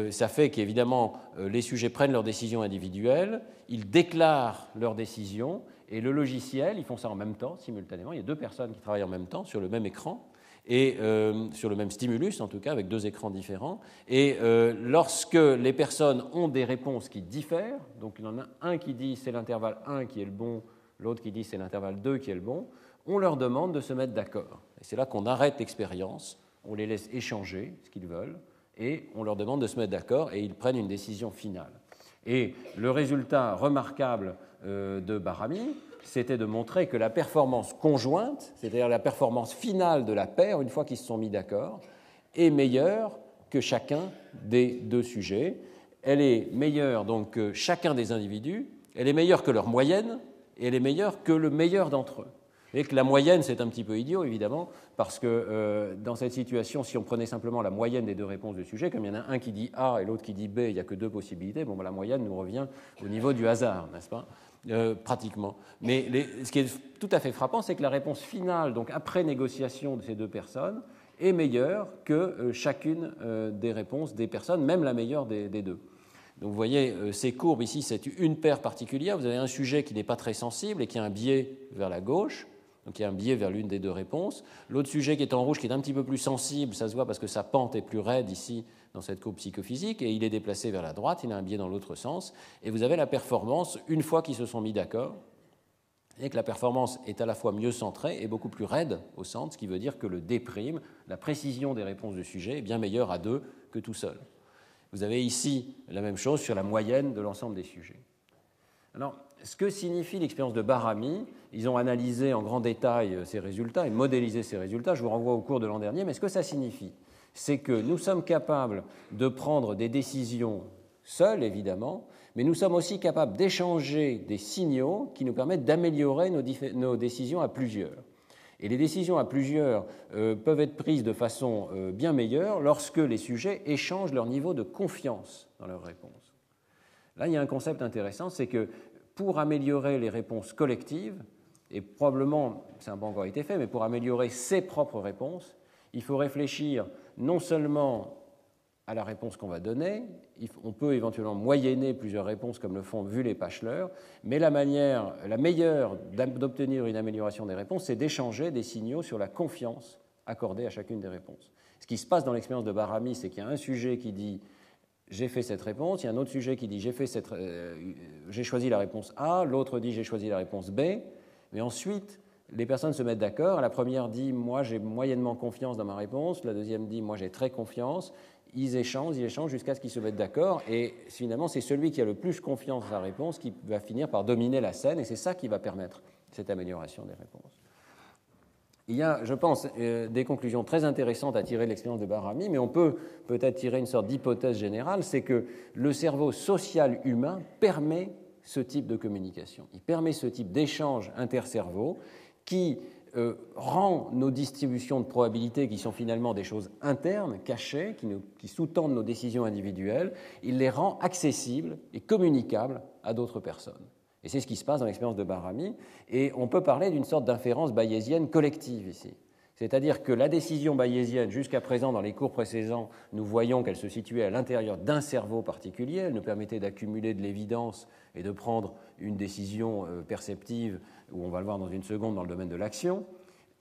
ça fait qu'évidemment les sujets prennent leurs décisions individuelles, ils déclarent leurs décisions, et le logiciel, ils font ça en même temps, simultanément, il y a 2 personnes qui travaillent en même temps sur le même écran, et sur le même stimulus, en tout cas, avec deux écrans différents. Et lorsque les personnes ont des réponses qui diffèrent, donc il y en a un qui dit c'est l'intervalle 1 qui est le bon, l'autre qui dit c'est l'intervalle 2 qui est le bon, on leur demande de se mettre d'accord. Et c'est là qu'on arrête l'expérience, on les laisse échanger ce qu'ils veulent, et on leur demande de se mettre d'accord, et ils prennent une décision finale. Et le résultat remarquable de Baramy, c'était de montrer que la performance conjointe, c'est-à-dire la performance finale de la paire, une fois qu'ils se sont mis d'accord, est meilleure que chacun des deux sujets. Elle est meilleure donc que chacun des individus, elle est meilleure que leur moyenne, et elle est meilleure que le meilleur d'entre eux. Et que la moyenne, c'est un petit peu idiot, évidemment, parce que dans cette situation, si on prenait simplement la moyenne des deux réponses du sujet, comme il y en a un qui dit A et l'autre qui dit B, il n'y a que deux possibilités, bon, ben, la moyenne nous revient au niveau du hasard, n'est-ce pas, pratiquement. Mais ce qui est tout à fait frappant, c'est que la réponse finale, donc après négociation de ces deux personnes, est meilleure que chacune des réponses des personnes, même la meilleure des deux. Donc vous voyez, ces courbes ici, c'est une paire particulière. Vous avez un sujet qui n'est pas très sensible et qui a un biais vers la gauche, donc il y a un biais vers l'une des deux réponses. L'autre sujet qui est en rouge, qui est un petit peu plus sensible, ça se voit parce que sa pente est plus raide ici dans cette courbe psychophysique, et il est déplacé vers la droite, il a un biais dans l'autre sens. Et vous avez la performance, une fois qu'ils se sont mis d'accord, et que la performance est à la fois mieux centrée et beaucoup plus raide au centre, ce qui veut dire que le D', la précision des réponses du sujet, est bien meilleure à deux que tout seul. Vous avez ici la même chose sur la moyenne de l'ensemble des sujets. Alors, ce que signifie l'expérience de Baramy, ils ont analysé en grand détail ces résultats et modélisé ces résultats, je vous renvoie au cours de l'an dernier, mais ce que ça signifie, c'est que nous sommes capables de prendre des décisions seuls, évidemment, mais nous sommes aussi capables d'échanger des signaux qui nous permettent d'améliorer nos décisions à plusieurs. Et les décisions à plusieurs peuvent être prises de façon bien meilleure lorsque les sujets échangent leur niveau de confiance dans leurs réponses. Là, il y a un concept intéressant, c'est que pour améliorer les réponses collectives, et probablement, ça n'a pas encore été fait, mais pour améliorer ses propres réponses, il faut réfléchir non seulement à la réponse qu'on va donner, on peut éventuellement moyenner plusieurs réponses comme le font Wülle-Pachler, mais la meilleure d'obtenir une amélioration des réponses, c'est d'échanger des signaux sur la confiance accordée à chacune des réponses. Ce qui se passe dans l'expérience de Baramy, c'est qu'il y a un sujet qui dit « j'ai fait cette réponse », il y a un autre sujet qui dit « j'ai choisi la réponse A », l'autre dit « j'ai choisi la réponse B », mais ensuite, les personnes se mettent d'accord. La première dit « moi j'ai moyennement confiance dans ma réponse », la deuxième dit « moi j'ai très confiance ». Ils échangent jusqu'à ce qu'ils se mettent d'accord, et finalement c'est celui qui a le plus confiance dans la réponse qui va finir par dominer la scène, et c'est ça qui va permettre cette amélioration des réponses. Il y a, je pense, des conclusions très intéressantes à tirer de l'expérience de Baramy, mais on peut peut-être tirer une sorte d'hypothèse générale, c'est que le cerveau social humain permet ce type de communication, il permet ce type d'échange intercerveau qui rend nos distributions de probabilités, qui sont finalement des choses internes, cachées, qui sous-tendent nos décisions individuelles, il les rend accessibles et communicables à d'autres personnes. Et c'est ce qui se passe dans l'expérience de Baramy, et on peut parler d'une sorte d'inférence bayésienne collective ici. C'est-à-dire que la décision bayésienne, jusqu'à présent, dans les cours précédents, nous voyons qu'elle se situait à l'intérieur d'un cerveau particulier, elle nous permettait d'accumuler de l'évidence et de prendre une décision perceptive, où on va le voir dans une seconde dans le domaine de l'action.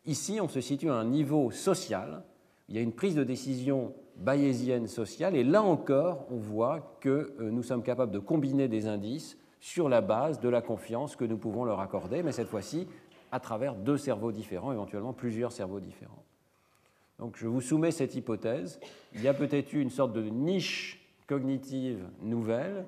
Ici, on se situe à un niveau social, il y a une prise de décision bayésienne sociale, et là encore, on voit que nous sommes capables de combiner des indices sur la base de la confiance que nous pouvons leur accorder, mais cette fois-ci, à travers deux cerveaux différents, éventuellement plusieurs cerveaux différents. Donc je vous soumets cette hypothèse. Il y a peut-être eu une sorte de niche cognitive nouvelle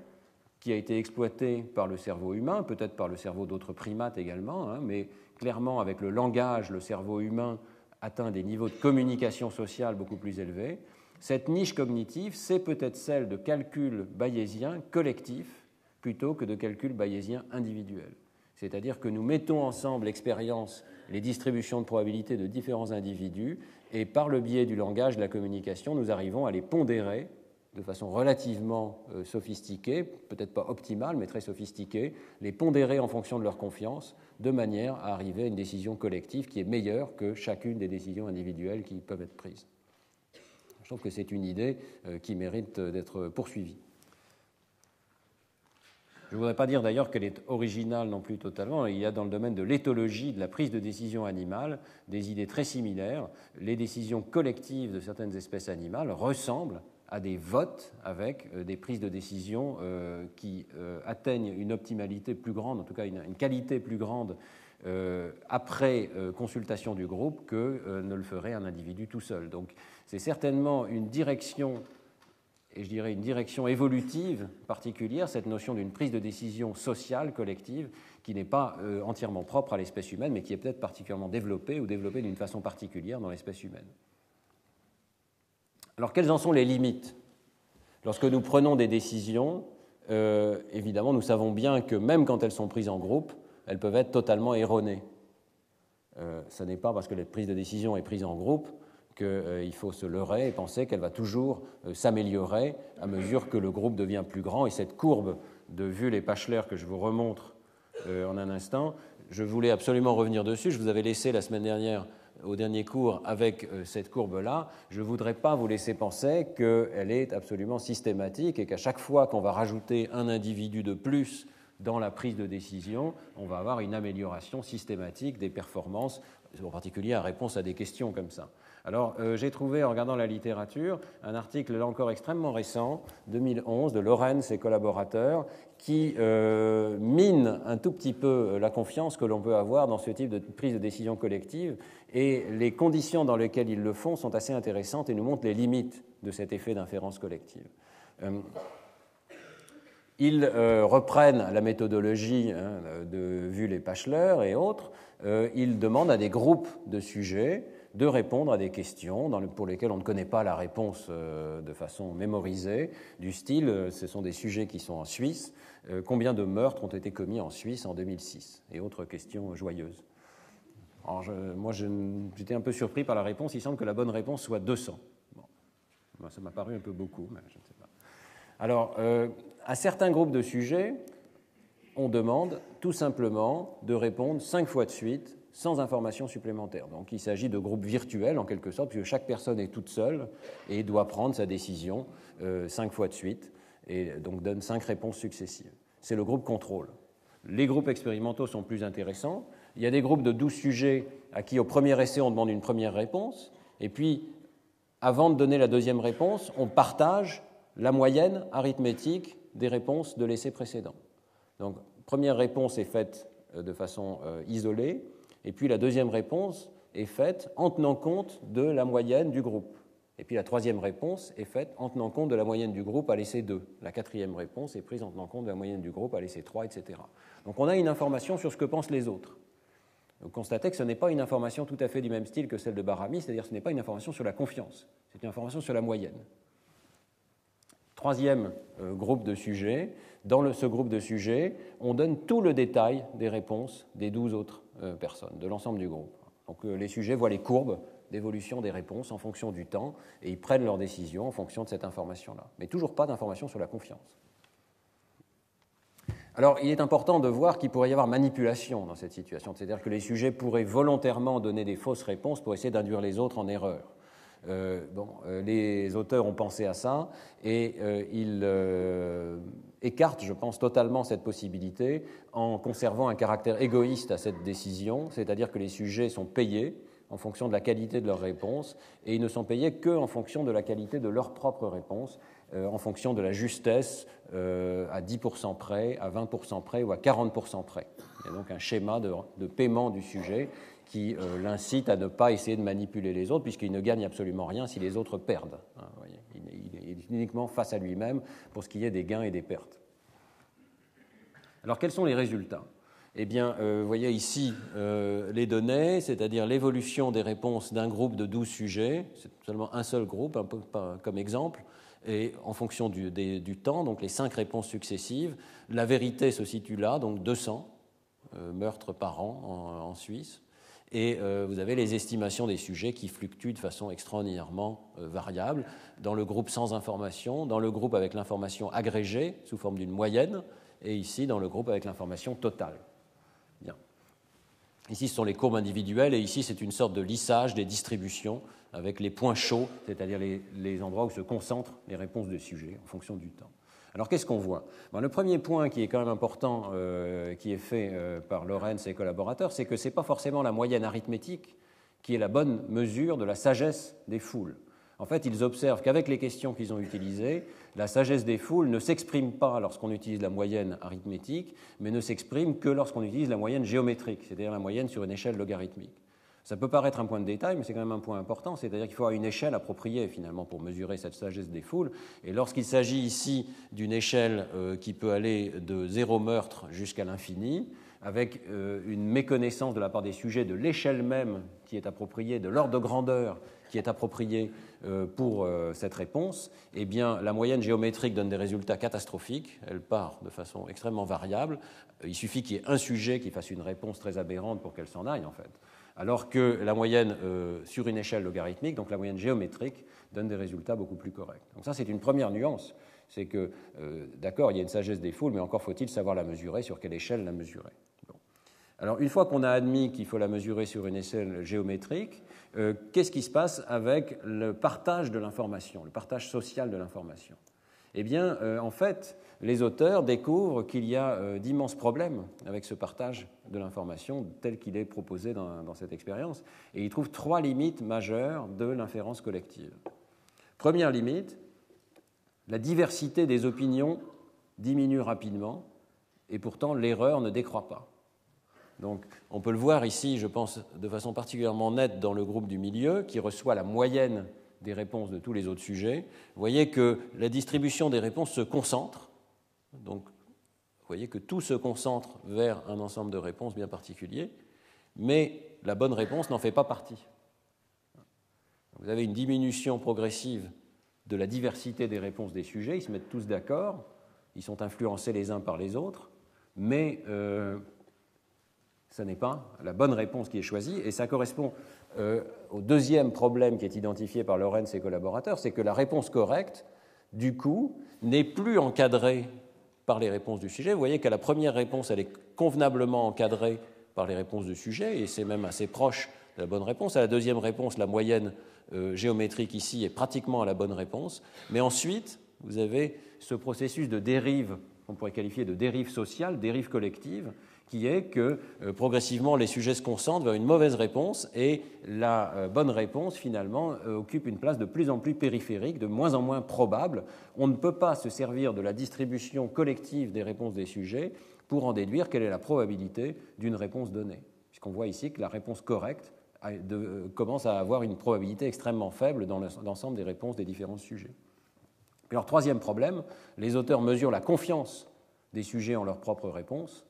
qui a été exploitée par le cerveau humain, peut-être par le cerveau d'autres primates également, mais clairement avec le langage, le cerveau humain atteint des niveaux de communication sociale beaucoup plus élevés. Cette niche cognitive, c'est peut-être celle de calcul bayésien collectif plutôt que de calcul bayésien individuel. C'est-à-dire que nous mettons ensemble l'expérience, les distributions de probabilités de différents individus, et par le biais du langage, de la communication, nous arrivons à les pondérer de façon relativement sophistiquée, peut-être pas optimale, mais très sophistiquée, les pondérer en fonction de leur confiance, de manière à arriver à une décision collective qui est meilleure que chacune des décisions individuelles qui peuvent être prises. Je trouve que c'est une idée qui mérite d'être poursuivie. Je ne voudrais pas dire d'ailleurs qu'elle est originale non plus totalement. Il y a dans le domaine de l'éthologie, de la prise de décision animale, des idées très similaires. Les décisions collectives de certaines espèces animales ressemblent à des votes avec des prises de décision qui atteignent une optimalité plus grande, en tout cas une qualité plus grande après consultation du groupe que ne le ferait un individu tout seul. Donc c'est certainement une direction, et je dirais une direction évolutive particulière, cette notion d'une prise de décision sociale, collective, qui n'est pas entièrement propre à l'espèce humaine, mais qui est peut-être particulièrement développée ou développée d'une façon particulière dans l'espèce humaine. Alors, quelles en sont les limites? Lorsque nous prenons des décisions, évidemment, nous savons bien que même quand elles sont prises en groupe, elles peuvent être totalement erronées. Ce n'est pas parce que la prise de décision est prise en groupe qu'il faut se leurrer et penser qu'elle va toujours s'améliorer à mesure que le groupe devient plus grand. Et cette courbe de Wühl-Pachler que je vous remontre en un instant, je voulais absolument revenir dessus. Je vous avais laissé la semaine dernière au dernier cours avec cette courbe-là. Je ne voudrais pas vous laisser penser qu'elle est absolument systématique et qu'à chaque fois qu'on va rajouter un individu de plus dans la prise de décision, on va avoir une amélioration systématique des performances, en particulier en réponse à des questions comme ça. Alors, j'ai trouvé, en regardant la littérature, un article, là encore extrêmement récent, 2011, de Lorenz et collaborateurs, qui mine un tout petit peu la confiance que l'on peut avoir dans ce type de prise de décision collective, et les conditions dans lesquelles ils le font sont assez intéressantes et nous montrent les limites de cet effet d'inférence collective. Ils reprennent la méthodologie de Wühl-Pachler et autres. Ils demandent à des groupes de sujets de répondre à des questions pour lesquelles on ne connaît pas la réponse de façon mémorisée, du style, ce sont des sujets qui sont en Suisse, combien de meurtres ont été commis en Suisse en 2006, et autres questions joyeuses. Alors j'étais un peu surpris par la réponse, il semble que la bonne réponse soit 200. Bon. Moi, ça m'a paru un peu beaucoup, mais je ne sais pas. Alors, à certains groupes de sujets, on demande tout simplement de répondre 5 fois de suite sans information supplémentaire. Donc il s'agit de groupes virtuels en quelque sorte, puisque chaque personne est toute seule et doit prendre sa décision 5 fois de suite, et donc donne 5 réponses successives. C'est le groupe contrôle. Les groupes expérimentaux sont plus intéressants. Il y a des groupes de 12 sujets à qui au premier essai on demande une première réponse, et puis avant de donner la deuxième réponse, on partage la moyenne arithmétique des réponses de l'essai précédent. Donc première réponse est faite de façon isolée, et puis la deuxième réponse est faite en tenant compte de la moyenne du groupe. Et puis la troisième réponse est faite en tenant compte de la moyenne du groupe à l'essai 2. La quatrième réponse est prise en tenant compte de la moyenne du groupe à l'essai 3, etc. Donc on a une information sur ce que pensent les autres. Vous constatez que ce n'est pas une information tout à fait du même style que celle de Barami, c'est-à-dire que ce n'est pas une information sur la confiance, c'est une information sur la moyenne. Troisième groupe de sujets. Dans ce groupe de sujets, on donne tout le détail des réponses des 12 autres personnes, de l'ensemble du groupe. Donc les sujets voient les courbes d'évolution des réponses en fonction du temps et ils prennent leurs décisions en fonction de cette information-là. Mais toujours pas d'information sur la confiance. Alors, il est important de voir qu'il pourrait y avoir manipulation dans cette situation, c'est-à-dire que les sujets pourraient volontairement donner des fausses réponses pour essayer d'induire les autres en erreur. Les auteurs ont pensé à ça et ils écartent, je pense, totalement cette possibilité en conservant un caractère égoïste à cette décision, c'est-à-dire que les sujets sont payés en fonction de la qualité de leurs réponses et ils ne sont payés qu'en fonction de la qualité de leurs propres réponses, en fonction de la justesse à 10% près, à 20% près ou à 40% près. Il y a donc un schéma de paiement du sujet qui l'incite à ne pas essayer de manipuler les autres, puisqu'il ne gagne absolument rien si les autres perdent. Hein, voyez, il est uniquement face à lui-même pour ce qui est des gains et des pertes. Alors, quels sont les résultats? Eh bien, vous voyez ici les données, c'est-à-dire l'évolution des réponses d'un groupe de 12 sujets, c'est seulement un seul groupe, un peu comme exemple, et en fonction du temps, donc les 5 réponses successives. La vérité se situe là, donc 200 meurtres par an en Suisse. Et vous avez les estimations des sujets qui fluctuent de façon extraordinairement variable dans le groupe sans information, dans le groupe avec l'information agrégée sous forme d'une moyenne, et ici dans le groupe avec l'information totale. Bien. Ici, ce sont les courbes individuelles, et ici, c'est une sorte de lissage des distributions avec les points chauds, c'est-à-dire les endroits où se concentrent les réponses de sujets en fonction du temps. Alors qu'est-ce qu'on voit? Le premier point qui est quand même important, qui est fait par Lorenz et ses collaborateurs, c'est que ce n'est pas forcément la moyenne arithmétique qui est la bonne mesure de la sagesse des foules. En fait, ils observent qu'avec les questions qu'ils ont utilisées, la sagesse des foules ne s'exprime pas lorsqu'on utilise la moyenne arithmétique, mais ne s'exprime que lorsqu'on utilise la moyenne géométrique, c'est-à-dire la moyenne sur une échelle logarithmique. Ça peut paraître un point de détail, mais c'est quand même un point important, c'est-à-dire qu'il faut avoir une échelle appropriée finalement pour mesurer cette sagesse des foules. Et lorsqu'il s'agit ici d'une échelle qui peut aller de zéro meurtre jusqu'à l'infini, avec une méconnaissance de la part des sujets de l'échelle même qui est appropriée, de l'ordre de grandeur qui est approprié pour cette réponse, eh bien, la moyenne géométrique donne des résultats catastrophiques. Elle part de façon extrêmement variable. Il suffit qu'il y ait un sujet qui fasse une réponse très aberrante pour qu'elle s'en aille, en fait. Alors que la moyenne sur une échelle logarithmique, donc la moyenne géométrique, donne des résultats beaucoup plus corrects. Donc ça, c'est une première nuance. C'est que, d'accord, il y a une sagesse des foules, mais encore faut-il savoir la mesurer, sur quelle échelle la mesurer. Bon. Alors, une fois qu'on a admis qu'il faut la mesurer sur une échelle géométrique, qu'est-ce qui se passe avec le partage de l'information, le partage social de l'information? Eh bien, en fait, les auteurs découvrent qu'il y a d'immenses problèmes avec ce partage de l'information tel qu'il est proposé dans cette expérience, et ils trouvent 3 limites majeures de l'inférence collective. Première limite, la diversité des opinions diminue rapidement, et pourtant l'erreur ne décroît pas. Donc, on peut le voir ici, je pense, de façon particulièrement nette dans le groupe du milieu, qui reçoit la moyenne des réponses de tous les autres sujets. Vous voyez que la distribution des réponses se concentre. Donc, vous voyez que tout se concentre vers un ensemble de réponses bien particulier, mais la bonne réponse n'en fait pas partie. Vous avez une diminution progressive de la diversité des réponses des sujets, ils se mettent tous d'accord, ils sont influencés les uns par les autres, mais ce n'est pas la bonne réponse qui est choisie, et ça correspond au deuxième problème qui est identifié par Lorenz et ses collaborateurs, c'est que la réponse correcte, du coup, n'est plus encadrée par les réponses du sujet. Vous voyez qu'à la première réponse, elle est convenablement encadrée par les réponses du sujet, et c'est même assez proche de la bonne réponse. À la deuxième réponse, la moyenne géométrique ici est pratiquement à la bonne réponse, mais ensuite, vous avez ce processus de dérive, qu'on pourrait qualifier de dérive sociale, dérive collective, qui est que progressivement les sujets se concentrent vers une mauvaise réponse et la bonne réponse finalement occupe une place de plus en plus périphérique, de moins en moins probable. On ne peut pas se servir de la distribution collective des réponses des sujets pour en déduire quelle est la probabilité d'une réponse donnée, puisqu'on voit ici que la réponse correcte commence à avoir une probabilité extrêmement faible dans l'ensemble des réponses des différents sujets. Puis alors, troisième problème, les auteurs mesurent la confiance des sujets en leurs propres réponses.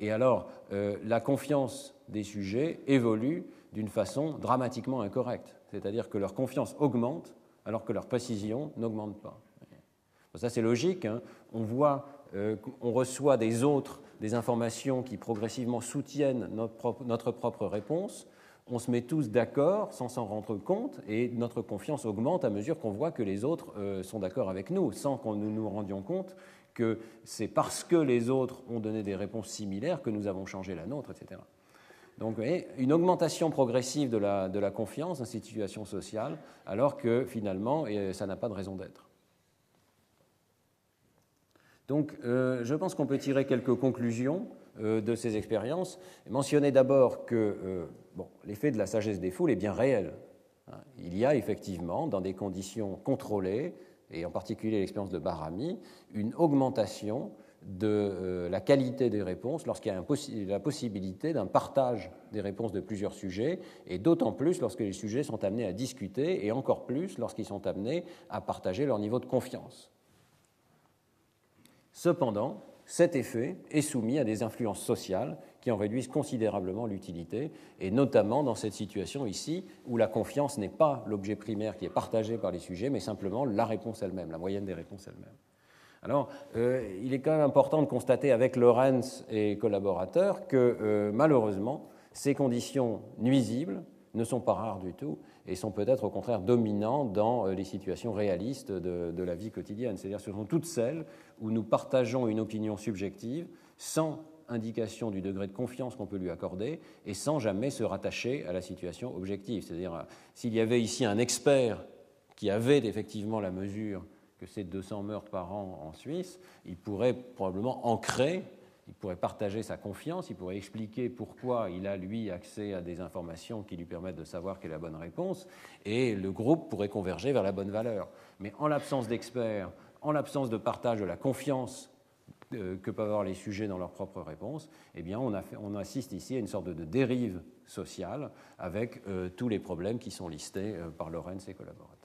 Et alors, la confiance des sujets évolue d'une façon dramatiquement incorrecte. C'est-à-dire que leur confiance augmente alors que leur précision n'augmente pas. Ça, c'est logique. Hein. On voit qu'on reçoit des autres des informations qui progressivement soutiennent notre propre réponse. On se met tous d'accord sans s'en rendre compte et notre confiance augmente à mesure qu'on voit que les autres sont d'accord avec nous, sans que nous nous rendions compte que c'est parce que les autres ont donné des réponses similaires que nous avons changé la nôtre, etc. Donc, vous voyez, une augmentation progressive de la confiance dans cette situation sociale, alors que finalement, ça n'a pas de raison d'être. Donc, je pense qu'on peut tirer quelques conclusions de ces expériences. Mentionner d'abord que l'effet de la sagesse des foules est bien réel. Il y a effectivement, dans des conditions contrôlées, et en particulier l'expérience de Barami, une augmentation de la qualité des réponses lorsqu'il y a la possibilité d'un partage des réponses de plusieurs sujets, et d'autant plus lorsque les sujets sont amenés à discuter, et encore plus lorsqu'ils sont amenés à partager leur niveau de confiance. Cependant, cet effet est soumis à des influences sociales qui en réduisent considérablement l'utilité, et notamment dans cette situation ici, où la confiance n'est pas l'objet primaire qui est partagé par les sujets, mais simplement la réponse elle-même, la moyenne des réponses elles-mêmes. Alors, il est quand même important de constater avec Lorenz et collaborateurs que, malheureusement, ces conditions nuisibles ne sont pas rares du tout et sont peut-être au contraire dominantes dans les situations réalistes de la vie quotidienne. C'est-à-dire ce sont toutes celles où nous partageons une opinion subjective sans indication du degré de confiance qu'on peut lui accorder et sans jamais se rattacher à la situation objective. C'est-à-dire, s'il y avait ici un expert qui avait effectivement la mesure que c'est 200 meurtres par an en Suisse, il pourrait probablement ancrer, il pourrait partager sa confiance, il pourrait expliquer pourquoi il a, lui, accès à des informations qui lui permettent de savoir quelle est la bonne réponse, et le groupe pourrait converger vers la bonne valeur. Mais en l'absence d'experts, en l'absence de partage de la confiance que peuvent avoir les sujets dans leurs propres réponses, eh bien on assiste ici à une sorte de dérive sociale avec tous les problèmes qui sont listés par Lorenz et collaborateurs.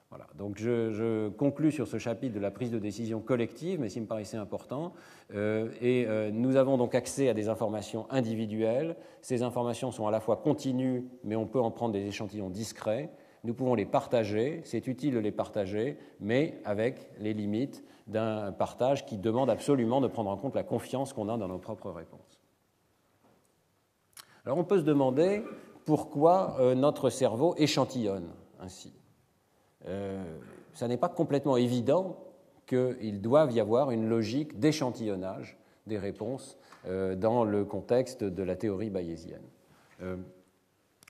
Voilà. Donc je conclus sur ce chapitre de la prise de décision collective, mais qui me paraissait important. Nous avons donc accès à des informations individuelles. Ces informations sont à la fois continues, mais on peut en prendre des échantillons discrets. Nous pouvons les partager, c'est utile de les partager, mais avec les limites d'un partage qui demande absolument de prendre en compte la confiance qu'on a dans nos propres réponses. Alors on peut se demander pourquoi notre cerveau échantillonne ainsi. Ça n'est pas complètement évident qu'il doive y avoir une logique d'échantillonnage des réponses dans le contexte de la théorie bayésienne.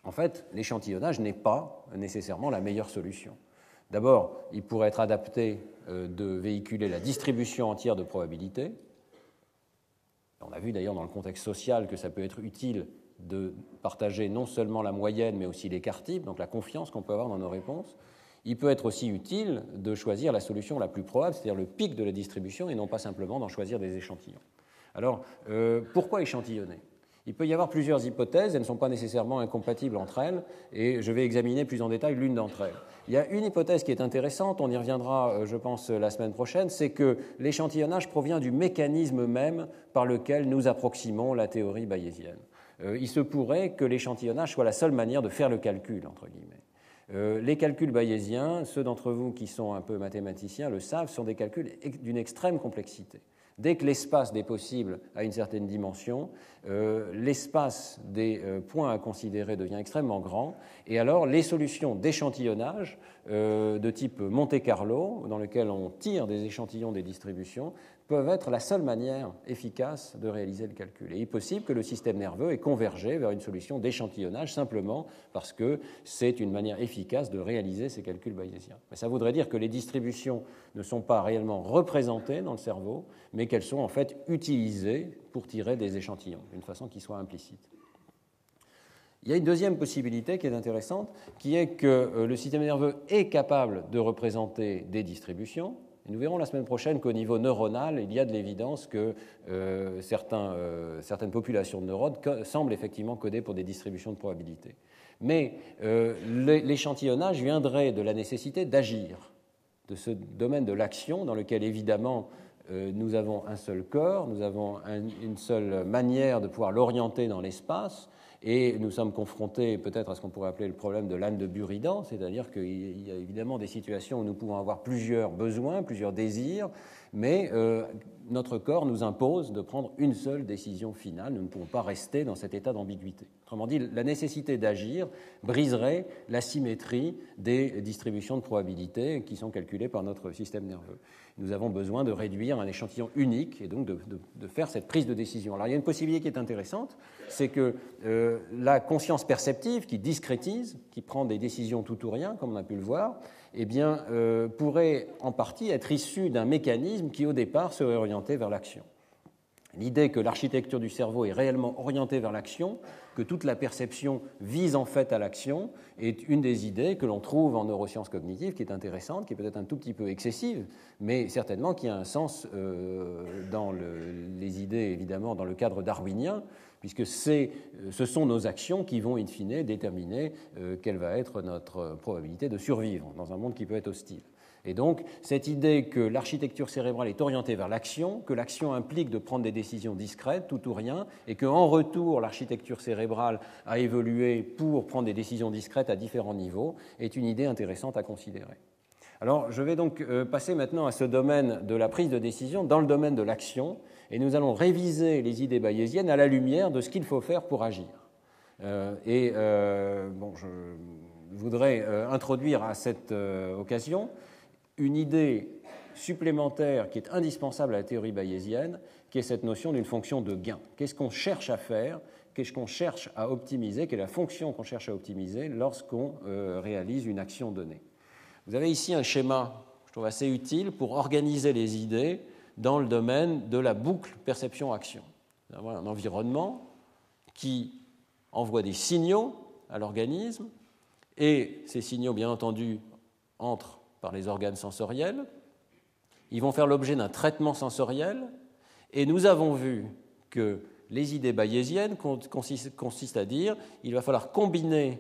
En fait, l'échantillonnage n'est pas nécessairement la meilleure solution. D'abord, il pourrait être adapté de véhiculer la distribution entière de probabilités. On a vu d'ailleurs dans le contexte social que ça peut être utile de partager non seulement la moyenne, mais aussi l'écart type, donc la confiance qu'on peut avoir dans nos réponses. Il peut être aussi utile de choisir la solution la plus probable, c'est-à-dire le pic de la distribution, et non pas simplement d'en choisir des échantillons. Alors, pourquoi échantillonner ? Il peut y avoir plusieurs hypothèses, elles ne sont pas nécessairement incompatibles entre elles, et je vais examiner plus en détail l'une d'entre elles. Il y a une hypothèse qui est intéressante, on y reviendra, je pense, la semaine prochaine, c'est que l'échantillonnage provient du mécanisme même par lequel nous approximons la théorie bayésienne. Il se pourrait que l'échantillonnage soit la seule manière de faire le calcul, entre guillemets. Les calculs bayésiens, ceux d'entre vous qui sont un peu mathématiciens le savent, sont des calculs d'une extrême complexité. Dès que l'espace des possibles a une certaine dimension, l'espace des points à considérer devient extrêmement grand, et alors les solutions d'échantillonnage de type Monte-Carlo, dans lequel on tire des échantillons des distributions, peuvent être la seule manière efficace de réaliser le calcul. Et il est possible que le système nerveux ait convergé vers une solution d'échantillonnage simplement parce que c'est une manière efficace de réaliser ces calculs bayésiens. Mais ça voudrait dire que les distributions ne sont pas réellement représentées dans le cerveau, mais qu'elles sont en fait utilisées pour tirer des échantillons, d'une façon qui soit implicite. Il y a une deuxième possibilité qui est intéressante, qui est que le système nerveux est capable de représenter des distributions. Et nous verrons la semaine prochaine qu'au niveau neuronal, il y a de l'évidence que certaines populations de neurones semblent effectivement coder pour des distributions de probabilité. Mais l'échantillonnage viendrait de la nécessité d'agir, de ce domaine de l'action dans lequel évidemment nous avons un seul corps, nous avons une seule manière de pouvoir l'orienter dans l'espace, et nous sommes confrontés peut-être à ce qu'on pourrait appeler le problème de l'âne de Buridan, c'est-à-dire qu'il y a évidemment des situations où nous pouvons avoir plusieurs besoins, plusieurs désirs, mais notre corps nous impose de prendre une seule décision finale. Nous ne pouvons pas rester dans cet état d'ambiguïté. Autrement dit, la nécessité d'agir briserait la symétrie des distributions de probabilités qui sont calculées par notre système nerveux. Nous avons besoin de réduire un échantillon unique et donc de faire cette prise de décision. Alors il y a une possibilité qui est intéressante, c'est que la conscience perceptive qui discrétise, qui prend des décisions tout ou rien, comme on a pu le voir, eh bien, pourrait en partie être issue d'un mécanisme qui au départ serait orienté vers l'action. L'idée que l'architecture du cerveau est réellement orientée vers l'action, que toute la perception vise en fait à l'action, est une des idées que l'on trouve en neurosciences cognitives, qui est intéressante, qui est peut-être un tout petit peu excessive, mais certainement qui a un sens dans les idées, évidemment, dans le cadre darwinien, puisque ce sont nos actions qui vont, in fine, déterminer quelle va être notre probabilité de survivre dans un monde qui peut être hostile. Et donc, cette idée que l'architecture cérébrale est orientée vers l'action, que l'action implique de prendre des décisions discrètes, tout ou rien, et qu'en retour, l'architecture cérébrale a évolué pour prendre des décisions discrètes à différents niveaux, est une idée intéressante à considérer. Alors, je vais donc passer maintenant à ce domaine de la prise de décision dans le domaine de l'action, et nous allons réviser les idées bayésiennes à la lumière de ce qu'il faut faire pour agir. Je voudrais introduire à cette occasion une idée supplémentaire qui est indispensable à la théorie bayésienne, qui est cette notion d'une fonction de gain. Qu'est-ce qu'on cherche à faire? Qu'est-ce qu'on cherche à optimiser? Quelle est la fonction qu'on cherche à optimiser lorsqu'on réalise une action donnée? Vous avez ici un schéma je trouve assez utile pour organiser les idées dans le domaine de la boucle perception-action. D'avoir un environnement qui envoie des signaux à l'organisme, et ces signaux, bien entendu, entrent par les organes sensoriels. Ils vont faire l'objet d'un traitement sensoriel, et nous avons vu que les idées bayésiennes consistent à dire qu'il va falloir combiner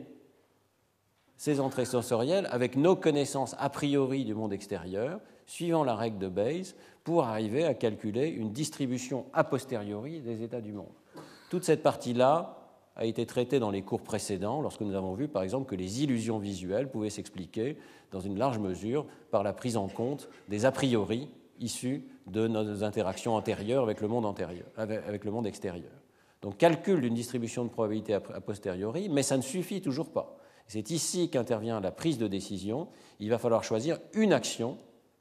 ces entrées sensorielles avec nos connaissances a priori du monde extérieur, suivant la règle de Bayes, pour arriver à calculer une distribution a posteriori des états du monde. Toute cette partie-là a été traitée dans les cours précédents, lorsque nous avons vu, par exemple, que les illusions visuelles pouvaient s'expliquer, dans une large mesure, par la prise en compte des a priori issus de nos interactions antérieures avec le monde extérieur. Donc, calcul d'une distribution de probabilité a posteriori, mais ça ne suffit toujours pas. C'est ici qu'intervient la prise de décision. Il va falloir choisir une action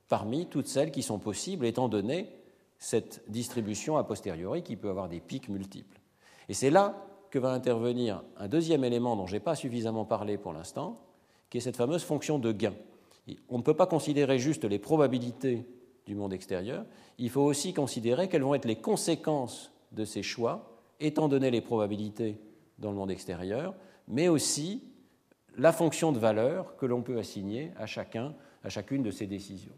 parmi toutes celles qui sont possibles, étant donné cette distribution a posteriori qui peut avoir des pics multiples. Et c'est là que va intervenir un deuxième élément dont je n'ai pas suffisamment parlé pour l'instant, qui est cette fameuse fonction de gain. On ne peut pas considérer juste les probabilités du monde extérieur, il faut aussi considérer quelles vont être les conséquences de ces choix, étant donné les probabilités dans le monde extérieur, mais aussi la fonction de valeur que l'on peut assigner à chacune de ces décisions.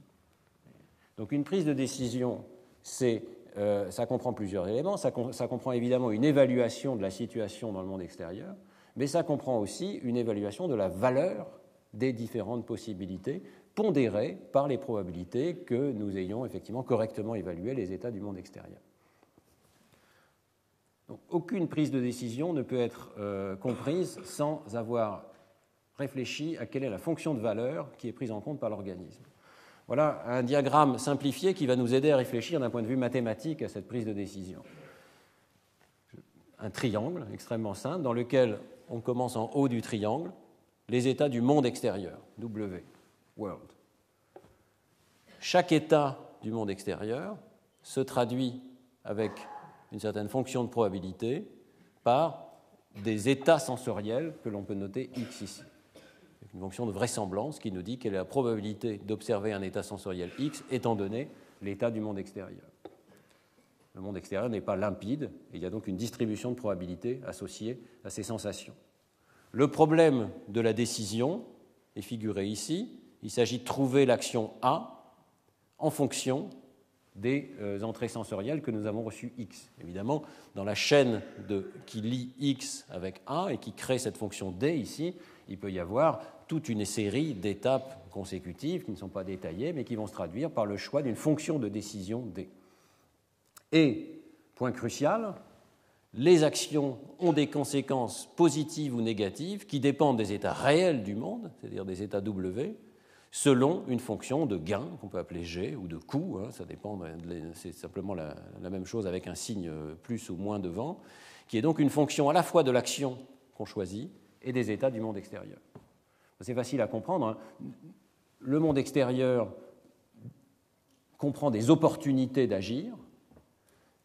Donc une prise de décision, ça comprend plusieurs éléments. Ça comprend évidemment une évaluation de la situation dans le monde extérieur, mais ça comprend aussi une évaluation de la valeur des différentes possibilités pondérées par les probabilités que nous ayons effectivement correctement évalué les états du monde extérieur. Donc, aucune prise de décision ne peut être comprise sans avoir réfléchi à quelle est la fonction de valeur qui est prise en compte par l'organisme. Voilà un diagramme simplifié qui va nous aider à réfléchir d'un point de vue mathématique à cette prise de décision. Un triangle extrêmement simple dans lequel on commence en haut du triangle les états du monde extérieur, W, world. Chaque état du monde extérieur se traduit avec une certaine fonction de probabilité par des états sensoriels que l'on peut noter X ici. Une fonction de vraisemblance qui nous dit quelle est la probabilité d'observer un état sensoriel X étant donné l'état du monde extérieur. Le monde extérieur n'est pas limpide, et il y a donc une distribution de probabilité associée à ces sensations. Le problème de la décision est figuré ici. Il s'agit de trouver l'action A en fonction des entrées sensorielles que nous avons reçues X. Évidemment, dans la chaîne qui lie X avec A et qui crée cette fonction D ici, il peut y avoir toute une série d'étapes consécutives qui ne sont pas détaillées, mais qui vont se traduire par le choix d'une fonction de décision D. Et, point crucial, les actions ont des conséquences positives ou négatives qui dépendent des états réels du monde, c'est-à-dire des états W, selon une fonction de gain qu'on peut appeler G ou de coût, ça dépend, c'est simplement la même chose avec un signe plus ou moins devant, qui est donc une fonction à la fois de l'action qu'on choisit et des états du monde extérieur. C'est facile à comprendre. Le monde extérieur comprend des opportunités d'agir.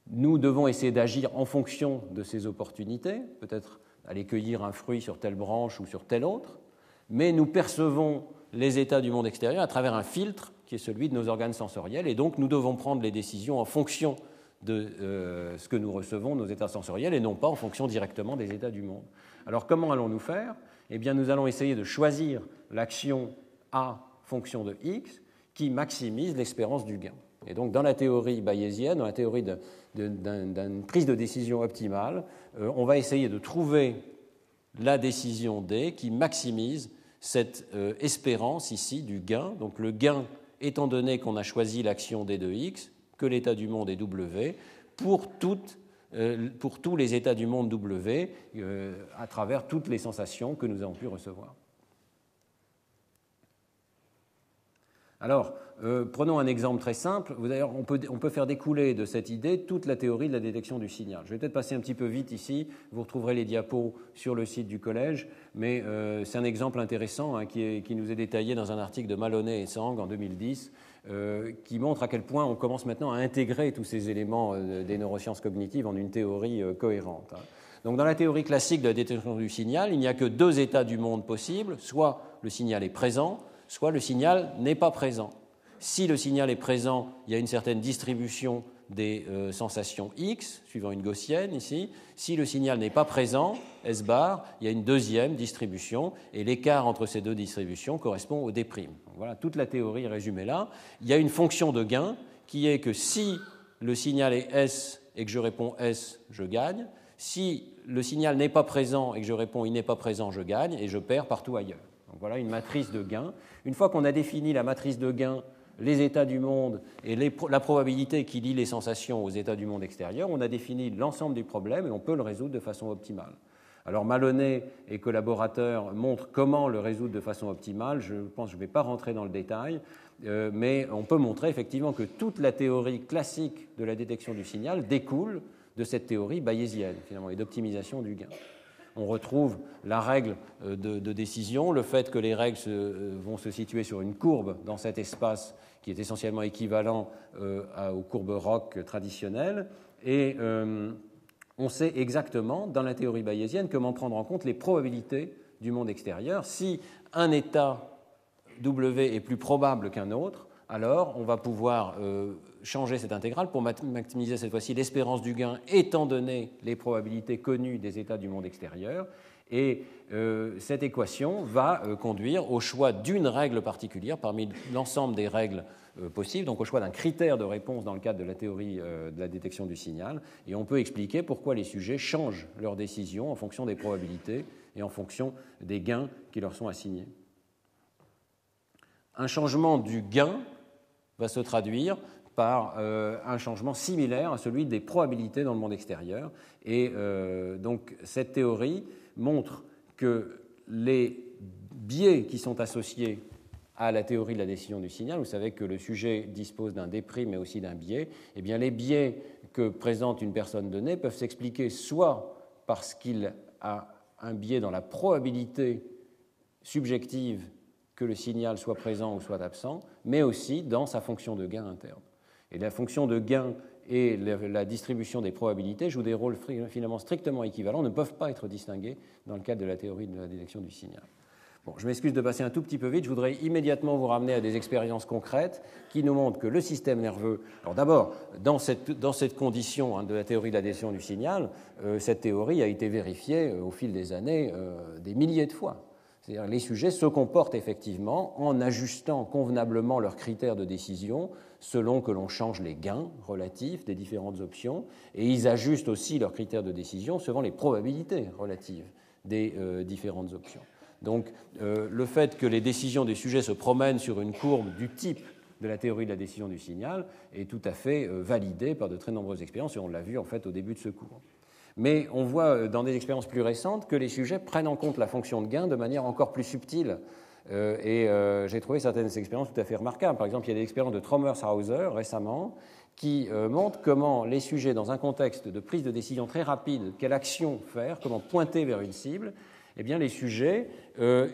Nous devons essayer d'agir en fonction de ces opportunités, peut-être aller cueillir un fruit sur telle branche ou sur telle autre, mais nous percevons les états du monde extérieur à travers un filtre qui est celui de nos organes sensoriels, et donc nous devons prendre les décisions en fonction de ce que nous recevons, nos états sensoriels, et non pas en fonction directement des états du monde. Alors comment allons-nous faire ? Eh bien, nous allons essayer de choisir l'action A fonction de X qui maximise l'espérance du gain. Et donc, dans la théorie bayésienne, dans la théorie d'une prise de décision optimale, on va essayer de trouver la décision D qui maximise cette espérance ici du gain. Donc, le gain, étant donné qu'on a choisi l'action D de X, que l'état du monde est W, pour tous les états du monde W, à travers toutes les sensations que nous avons pu recevoir. Alors, prenons un exemple très simple. D'ailleurs, on peut faire découler de cette idée toute la théorie de la détection du signal. Je vais peut-être passer un petit peu vite ici. Vous retrouverez les diapos sur le site du collège, mais c'est un exemple intéressant qui nous est détaillé dans un article de Maloney et Sang en 2010, qui montre à quel point on commence maintenant à intégrer tous ces éléments des neurosciences cognitives en une théorie cohérente. Donc, dans la théorie classique de la détection du signal, il n'y a que deux états du monde possibles, soit le signal est présent, soit le signal n'est pas présent. Si le signal est présent, il y a une certaine distribution des sensations X, suivant une gaussienne ici. Si le signal n'est pas présent, S bar, il y a une deuxième distribution, et l'écart entre ces deux distributions correspond au D'. Donc voilà, toute la théorie est résumée là. Il y a une fonction de gain qui est que si le signal est S et que je réponds S, je gagne. Si le signal n'est pas présent et que je réponds il n'est pas présent, je gagne, et je perds partout ailleurs. Donc voilà une matrice de gain. Une fois qu'on a défini la matrice de gain, les états du monde et la probabilité qui lie les sensations aux états du monde extérieur, on a défini l'ensemble du problème et on peut le résoudre de façon optimale. Alors Maloney et collaborateurs montrent comment le résoudre de façon optimale. Je pense que je ne vais pas rentrer dans le détail, mais on peut montrer effectivement que toute la théorie classique de la détection du signal découle de cette théorie bayésienne finalement et d'optimisation du gain. On retrouve la règle de décision, le fait que les règles vont se situer sur une courbe dans cet espace qui est essentiellement équivalent aux courbes ROC traditionnelles. Et on sait exactement, dans la théorie bayésienne, comment prendre en compte les probabilités du monde extérieur. Si un état W est plus probable qu'un autre, alors on va pouvoir changer cette intégrale pour maximiser cette fois-ci l'espérance du gain étant donné les probabilités connues des états du monde extérieur. Et cette équation va conduire au choix d'une règle particulière parmi l'ensemble des règles possibles, donc au choix d'un critère de réponse dans le cadre de la théorie de la détection du signal. Et on peut expliquer pourquoi les sujets changent leurs décisions en fonction des probabilités et en fonction des gains qui leur sont assignés. Un changement du gain va se traduire par un changement similaire à celui des probabilités dans le monde extérieur. Et donc cette théorie montre que les biais qui sont associés à la théorie de la décision du signal, vous savez que le sujet dispose d'un D' mais aussi d'un biais, eh bien les biais que présente une personne donnée peuvent s'expliquer soit parce qu'il a un biais dans la probabilité subjective que le signal soit présent ou soit absent, mais aussi dans sa fonction de gain interne. Et la fonction de gain et la distribution des probabilités jouent des rôles finalement strictement équivalents, ne peuvent pas être distingués dans le cadre de la théorie de la détection du signal. Bon, je m'excuse de passer un tout petit peu vite, je voudrais immédiatement vous ramener à des expériences concrètes qui nous montrent que le système nerveux... Alors d'abord, dans cette condition de la théorie de la détection du signal, cette théorie a été vérifiée au fil des années des milliers de fois. C'est-à-dire que les sujets se comportent effectivement en ajustant convenablement leurs critères de décision selon que l'on change les gains relatifs des différentes options, et ils ajustent aussi leurs critères de décision selon les probabilités relatives des différentes options. Donc le fait que les décisions des sujets se promènent sur une courbe du type de la théorie de la décision du signal est tout à fait validé par de très nombreuses expériences, et on l'a vu en fait au début de ce cours. Mais on voit dans des expériences plus récentes que les sujets prennent en compte la fonction de gain de manière encore plus subtile. J'ai trouvé certaines expériences tout à fait remarquables. Par exemple, il y a des expériences de Trommershauser récemment qui montrent comment les sujets, dans un contexte de prise de décision très rapide, quelle action faire, comment pointer vers une cible, eh bien, les sujets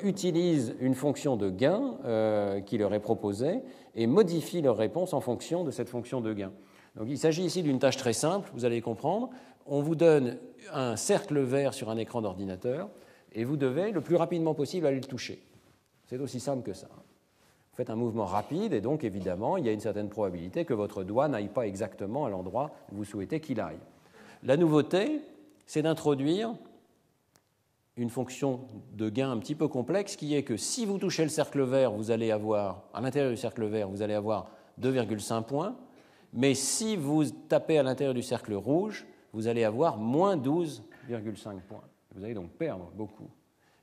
utilisent une fonction de gain qui leur est proposée et modifient leur réponse en fonction de cette fonction de gain. Donc, il s'agit ici d'une tâche très simple, vous allez comprendre. On vous donne un cercle vert sur un écran d'ordinateur et vous devez, le plus rapidement possible, aller le toucher. C'est aussi simple que ça. Vous faites un mouvement rapide et donc, évidemment, il y a une certaine probabilité que votre doigt n'aille pas exactement à l'endroit où vous souhaitez qu'il aille. La nouveauté, c'est d'introduire une fonction de gain un petit peu complexe qui est que si vous touchez le cercle vert, vous allez avoir, à l'intérieur du cercle vert, vous allez avoir 2,5 points, mais si vous tapez à l'intérieur du cercle rouge, vous allez avoir moins 12,5 points. Vous allez donc perdre beaucoup.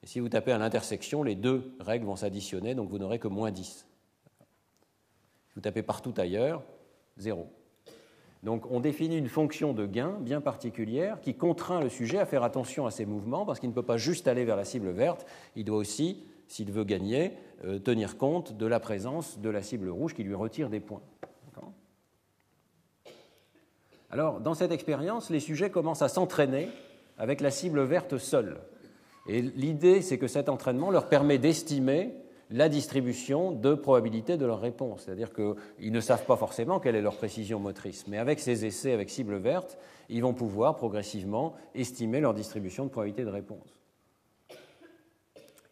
Et si vous tapez à l'intersection, les deux règles vont s'additionner, donc vous n'aurez que moins 10. Si vous tapez partout ailleurs, 0. Donc on définit une fonction de gain bien particulière qui contraint le sujet à faire attention à ses mouvements parce qu'il ne peut pas juste aller vers la cible verte, il doit aussi, s'il veut gagner, tenir compte de la présence de la cible rouge qui lui retire des points. Alors, dans cette expérience, les sujets commencent à s'entraîner avec la cible verte seule. Et l'idée, c'est que cet entraînement leur permet d'estimer la distribution de probabilité de leur réponse. C'est-à-dire qu'ils ne savent pas forcément quelle est leur précision motrice, mais avec ces essais avec cible verte, ils vont pouvoir progressivement estimer leur distribution de probabilité de réponse.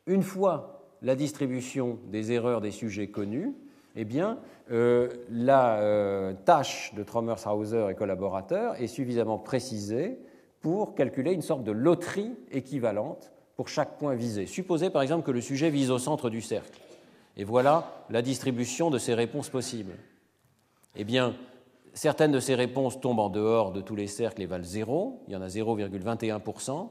Une fois la distribution des erreurs des sujets connue, eh bien, la tâche de Trommershauser et collaborateurs est suffisamment précisée pour calculer une sorte de loterie équivalente pour chaque point visé. Supposez par exemple que le sujet vise au centre du cercle. Et voilà la distribution de ces réponses possibles. Eh bien, certaines de ces réponses tombent en dehors de tous les cercles et valent 0. Il y en a 0,21%.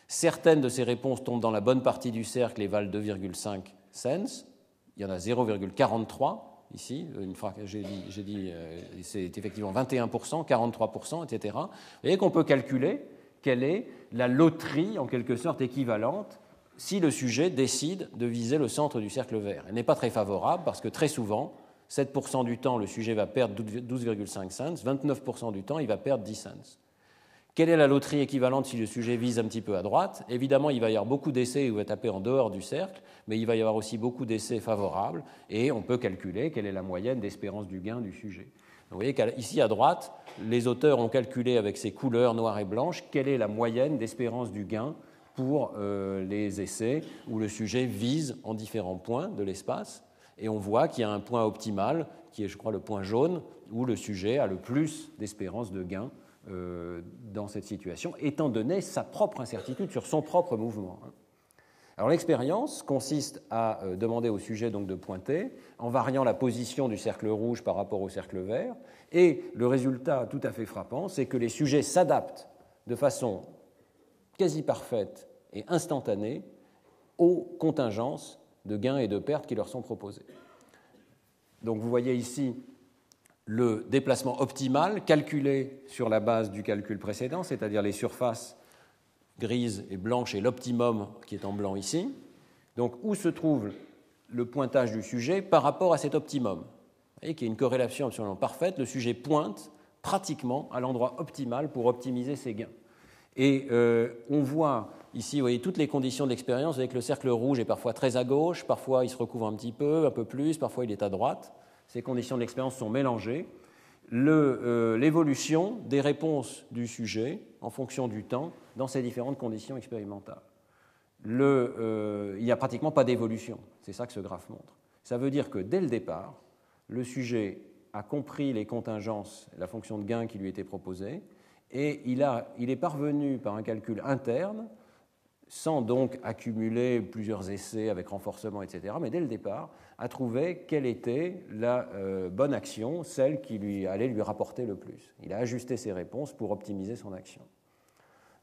Certaines de ces réponses tombent dans la bonne partie du cercle et valent 2,5 cents. Il y en a 0,43 ici. J'ai dit c'est effectivement 21%, 43%, etc. Vous voyez qu'on peut calculer quelle est la loterie, en quelque sorte équivalente, si le sujet décide de viser le centre du cercle vert. Elle n'est pas très favorable parce que très souvent, 7% du temps, le sujet va perdre 12,5 cents, 29% du temps, il va perdre 10 cents. Quelle est la loterie équivalente si le sujet vise un petit peu à droite? Évidemment, il va y avoir beaucoup d'essais où il va taper en dehors du cercle, mais il va y avoir aussi beaucoup d'essais favorables, et on peut calculer quelle est la moyenne d'espérance du gain du sujet. Vous voyez qu'ici à droite, les auteurs ont calculé avec ces couleurs noires et blanches quelle est la moyenne d'espérance du gain pour les essais où le sujet vise en différents points de l'espace, et on voit qu'il y a un point optimal, qui est, je crois, le point jaune, où le sujet a le plus d'espérance de gain dans cette situation, étant donné sa propre incertitude sur son propre mouvement. Alors l'expérience consiste à demander au sujet donc de pointer en variant la position du cercle rouge par rapport au cercle vert, et le résultat tout à fait frappant, c'est que les sujets s'adaptent de façon quasi parfaite et instantanée aux contingences de gains et de pertes qui leur sont proposées. Donc vous voyez ici le déplacement optimal calculé sur la base du calcul précédent, c'est-à-dire les surfaces grises et blanches et l'optimum qui est en blanc ici. Donc où se trouve le pointage du sujet par rapport à cet optimum? Vous voyez qu'il y a une corrélation absolument parfaite, le sujet pointe pratiquement à l'endroit optimal pour optimiser ses gains. Et on voit ici, vous voyez toutes les conditions de l'expérience, avec le cercle rouge est parfois très à gauche, parfois il se recouvre un petit peu, un peu plus, parfois il est à droite. Ces conditions de l'expérience sont mélangées. L'évolution des réponses du sujet en fonction du temps dans ces différentes conditions expérimentales. Il n'y a pratiquement pas d'évolution, c'est ça que ce graphe montre. Ça veut dire que dès le départ, le sujet a compris les contingences, la fonction de gain qui lui était proposée, et il est parvenu par un calcul interne, sans donc accumuler plusieurs essais avec renforcement, etc., mais dès le départ, à trouver quelle était la bonne action, celle qui allait lui rapporter le plus. Il a ajusté ses réponses pour optimiser son action.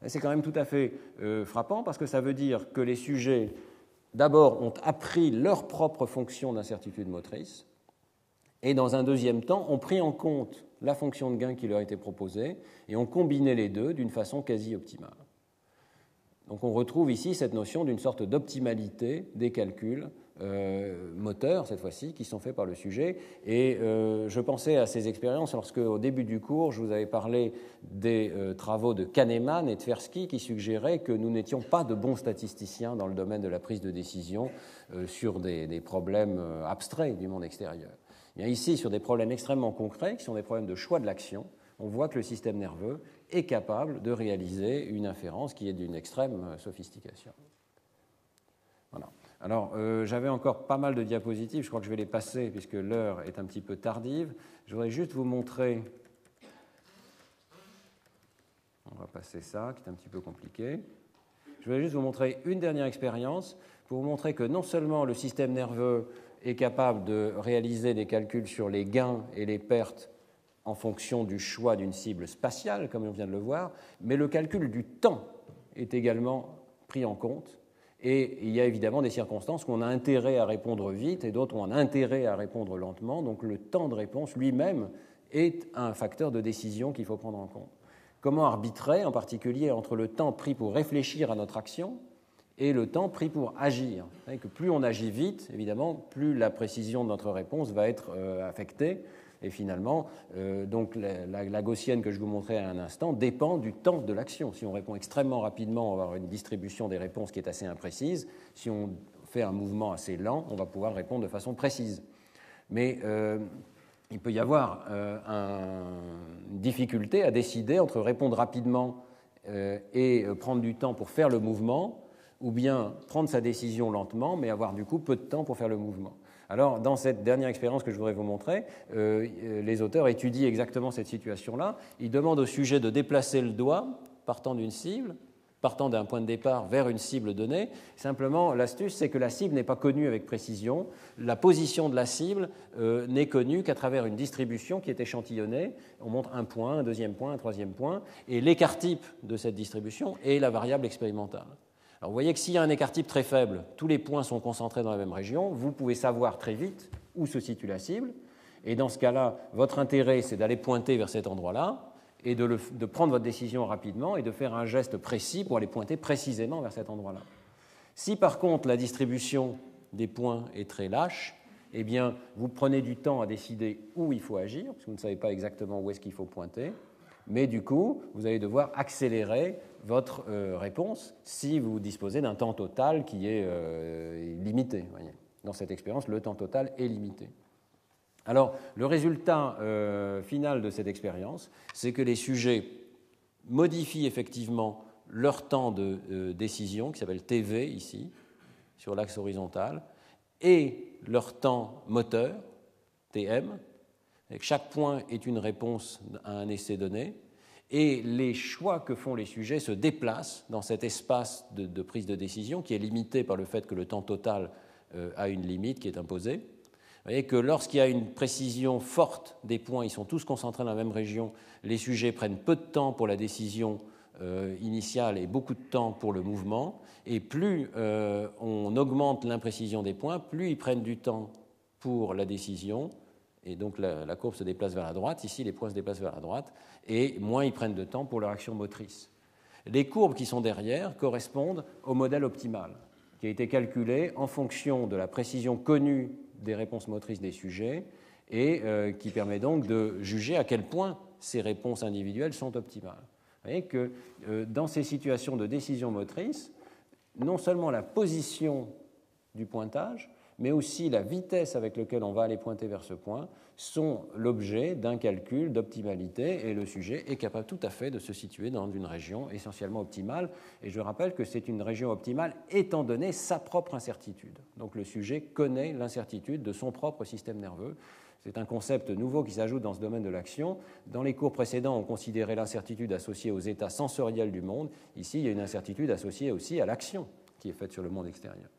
Et c'est quand même tout à fait frappant, parce que ça veut dire que les sujets, d'abord, ont appris leur propre fonction d'incertitude motrice, et dans un deuxième temps, ont pris en compte la fonction de gain qui leur était proposée, et ont combiné les deux d'une façon quasi optimale. Donc on retrouve ici cette notion d'une sorte d'optimalité des calculs moteurs, cette fois-ci, qui sont faits par le sujet. Et je pensais à ces expériences lorsque, au début du cours, je vous avais parlé des travaux de Kahneman et Tversky qui suggéraient que nous n'étions pas de bons statisticiens dans le domaine de la prise de décision sur des problèmes abstraits du monde extérieur. Et ici, sur des problèmes extrêmement concrets, qui sont des problèmes de choix de l'action, on voit que le système nerveux est capable de réaliser une inférence qui est d'une extrême sophistication. Voilà. Alors, j'avais encore pas mal de diapositives, je crois que je vais les passer puisque l'heure est un petit peu tardive. Je voudrais juste vous montrer, on va passer ça, qui est un petit peu compliqué. Je voudrais juste vous montrer une dernière expérience pour vous montrer que non seulement le système nerveux est capable de réaliser des calculs sur les gains et les pertes en fonction du choix d'une cible spatiale, comme on vient de le voir, mais le calcul du temps est également pris en compte. Et il y a évidemment des circonstances où on a intérêt à répondre vite et d'autres où on a intérêt à répondre lentement. Donc le temps de réponse lui-même est un facteur de décision qu'il faut prendre en compte. Comment arbitrer, en particulier, entre le temps pris pour réfléchir à notre action et le temps pris pour agir? Vous savez que plus on agit vite, évidemment, plus la précision de notre réponse va être affectée. Et finalement, donc la gaussienne que je vous montrais à un instant dépend du temps de l'action. Si on répond extrêmement rapidement, on va avoir une distribution des réponses qui est assez imprécise. Si on fait un mouvement assez lent, on va pouvoir répondre de façon précise. Mais il peut y avoir une difficulté à décider entre répondre rapidement et prendre du temps pour faire le mouvement, ou bien prendre sa décision lentement, mais avoir du coup peu de temps pour faire le mouvement. Alors, dans cette dernière expérience que je voudrais vous montrer, les auteurs étudient exactement cette situation-là. Ils demandent au sujet de déplacer le doigt partant d'une cible, partant d'un point de départ vers une cible donnée. Simplement, l'astuce, c'est que la cible n'est pas connue avec précision. La position de la cible n'est connue qu'à travers une distribution qui est échantillonnée. On montre un point, un deuxième point, un troisième point, et l'écart type de cette distribution est la variable expérimentale. Alors vous voyez que s'il y a un écart type très faible, tous les points sont concentrés dans la même région, vous pouvez savoir très vite où se situe la cible, et dans ce cas-là, votre intérêt, c'est d'aller pointer vers cet endroit-là, et de prendre votre décision rapidement et de faire un geste précis pour aller pointer précisément vers cet endroit-là. Si par contre la distribution des points est très lâche, eh bien vous prenez du temps à décider où il faut agir, parce que vous ne savez pas exactement où est-ce qu'il faut pointer, mais du coup, vous allez devoir accélérer votre réponse si vous disposez d'un temps total qui est limité. Voyez. Dans cette expérience, le temps total est limité. Alors, le résultat final de cette expérience, c'est que les sujets modifient effectivement leur temps de décision, qui s'appelle TV ici, sur l'axe horizontal, et leur temps moteur, TM. Chaque point est une réponse à un essai donné, et les choix que font les sujets se déplacent dans cet espace de prise de décision qui est limité par le fait que le temps total a une limite qui est imposée. Vous voyez que lorsqu'il y a une précision forte des points, ils sont tous concentrés dans la même région, les sujets prennent peu de temps pour la décision initiale et beaucoup de temps pour le mouvement, et plus on augmente l'imprécision des points, plus ils prennent du temps pour la décision, et donc la courbe se déplace vers la droite, ici les points se déplacent vers la droite, et moins ils prennent de temps pour leur action motrice. Les courbes qui sont derrière correspondent au modèle optimal, qui a été calculé en fonction de la précision connue des réponses motrices des sujets, et qui permet donc de juger à quel point ces réponses individuelles sont optimales. Vous voyez que dans ces situations de décision motrice, non seulement la position du pointage, mais aussi la vitesse avec laquelle on va aller pointer vers ce point, sont l'objet d'un calcul d'optimalité, et le sujet est capable tout à fait de se situer dans une région essentiellement optimale. Et je rappelle que c'est une région optimale étant donné sa propre incertitude. Donc le sujet connaît l'incertitude de son propre système nerveux. C'est un concept nouveau qui s'ajoute dans ce domaine de l'action. Dans les cours précédents, on considérait l'incertitude associée aux états sensoriels du monde. Ici, il y a une incertitude associée aussi à l'action qui est faite sur le monde extérieur.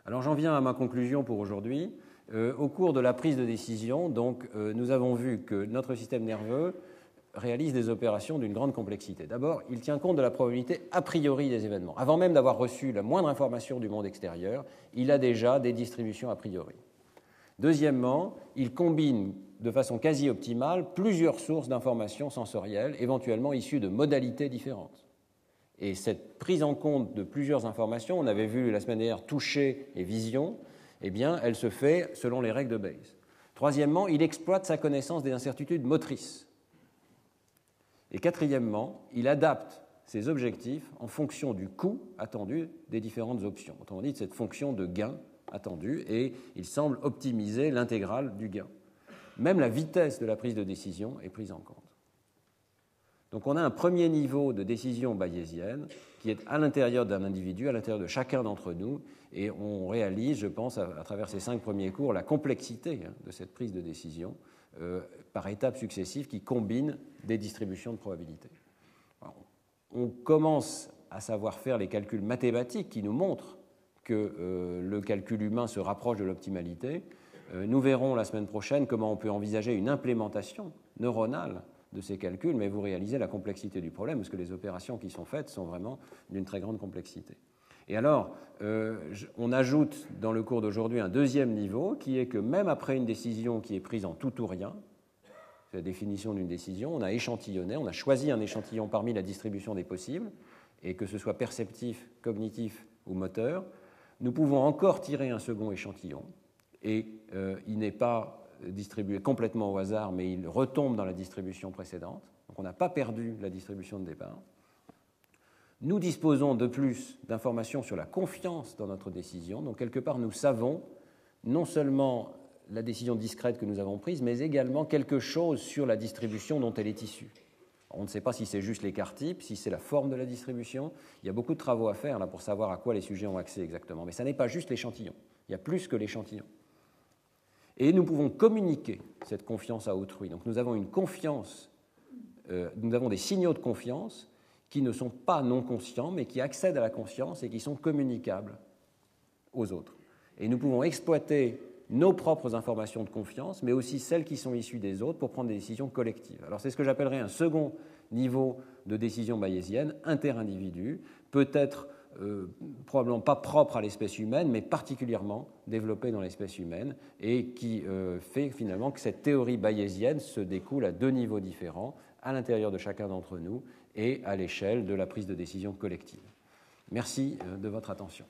Alors j'en viens à ma conclusion pour aujourd'hui. Au cours de la prise de décision, donc, nous avons vu que notre système nerveux réalise des opérations d'une grande complexité. D'abord, il tient compte de la probabilité a priori des événements. Avant même d'avoir reçu la moindre information du monde extérieur, il a déjà des distributions a priori. Deuxièmement, il combine de façon quasi optimale plusieurs sources d'informations sensorielles, éventuellement issues de modalités différentes. Et cette prise en compte de plusieurs informations, on avait vu la semaine dernière toucher et vision, eh bien, elle se fait selon les règles de Bayes. Troisièmement, il exploite sa connaissance des incertitudes motrices. Et quatrièmement, il adapte ses objectifs en fonction du coût attendu des différentes options. Autrement dit, de cette fonction de gain attendu, et il semble optimiser l'intégrale du gain. Même la vitesse de la prise de décision est prise en compte. Donc on a un premier niveau de décision bayésienne qui est à l'intérieur d'un individu, à l'intérieur de chacun d'entre nous, et on réalise, je pense, à travers ces 5 premiers cours, la complexité de cette prise de décision par étapes successives qui combinent des distributions de probabilités. Alors, on commence à savoir faire les calculs mathématiques qui nous montrent que le calcul humain se rapproche de l'optimalité. Nous verrons la semaine prochaine comment on peut envisager une implémentation neuronale de ces calculs, mais vous réalisez la complexité du problème, parce que les opérations qui sont faites sont vraiment d'une très grande complexité. Et alors, on ajoute dans le cours d'aujourd'hui un deuxième niveau, qui est que même après une décision qui est prise en tout ou rien, c'est la définition d'une décision, on a échantillonné, on a choisi un échantillon parmi la distribution des possibles, et que ce soit perceptif, cognitif ou moteur, nous pouvons encore tirer un second échantillon, et il n'est pas distribué complètement au hasard, mais il retombe dans la distribution précédente. Donc on n'a pas perdu la distribution de départ. Nous disposons de plus d'informations sur la confiance dans notre décision. Donc quelque part, nous savons non seulement la décision discrète que nous avons prise, mais également quelque chose sur la distribution dont elle est issue. On ne sait pas si c'est juste l'écart type, si c'est la forme de la distribution. Il y a beaucoup de travaux à faire là, pour savoir à quoi les sujets ont accès exactement. Mais ça n'est pas juste l'échantillon. Il y a plus que l'échantillon. Et nous pouvons communiquer cette confiance à autrui. Donc nous avons une confiance, nous avons des signaux de confiance qui ne sont pas non conscients, mais qui accèdent à la conscience et qui sont communicables aux autres. Et nous pouvons exploiter nos propres informations de confiance, mais aussi celles qui sont issues des autres pour prendre des décisions collectives. Alors c'est ce que j'appellerais un second niveau de décision bayésienne, interindividu, peut-être probablement pas propre à l'espèce humaine, mais particulièrement développé dans l'espèce humaine, et qui fait finalement que cette théorie bayésienne se découle à deux niveaux différents, à l'intérieur de chacun d'entre nous et à l'échelle de la prise de décision collective. Merci de votre attention.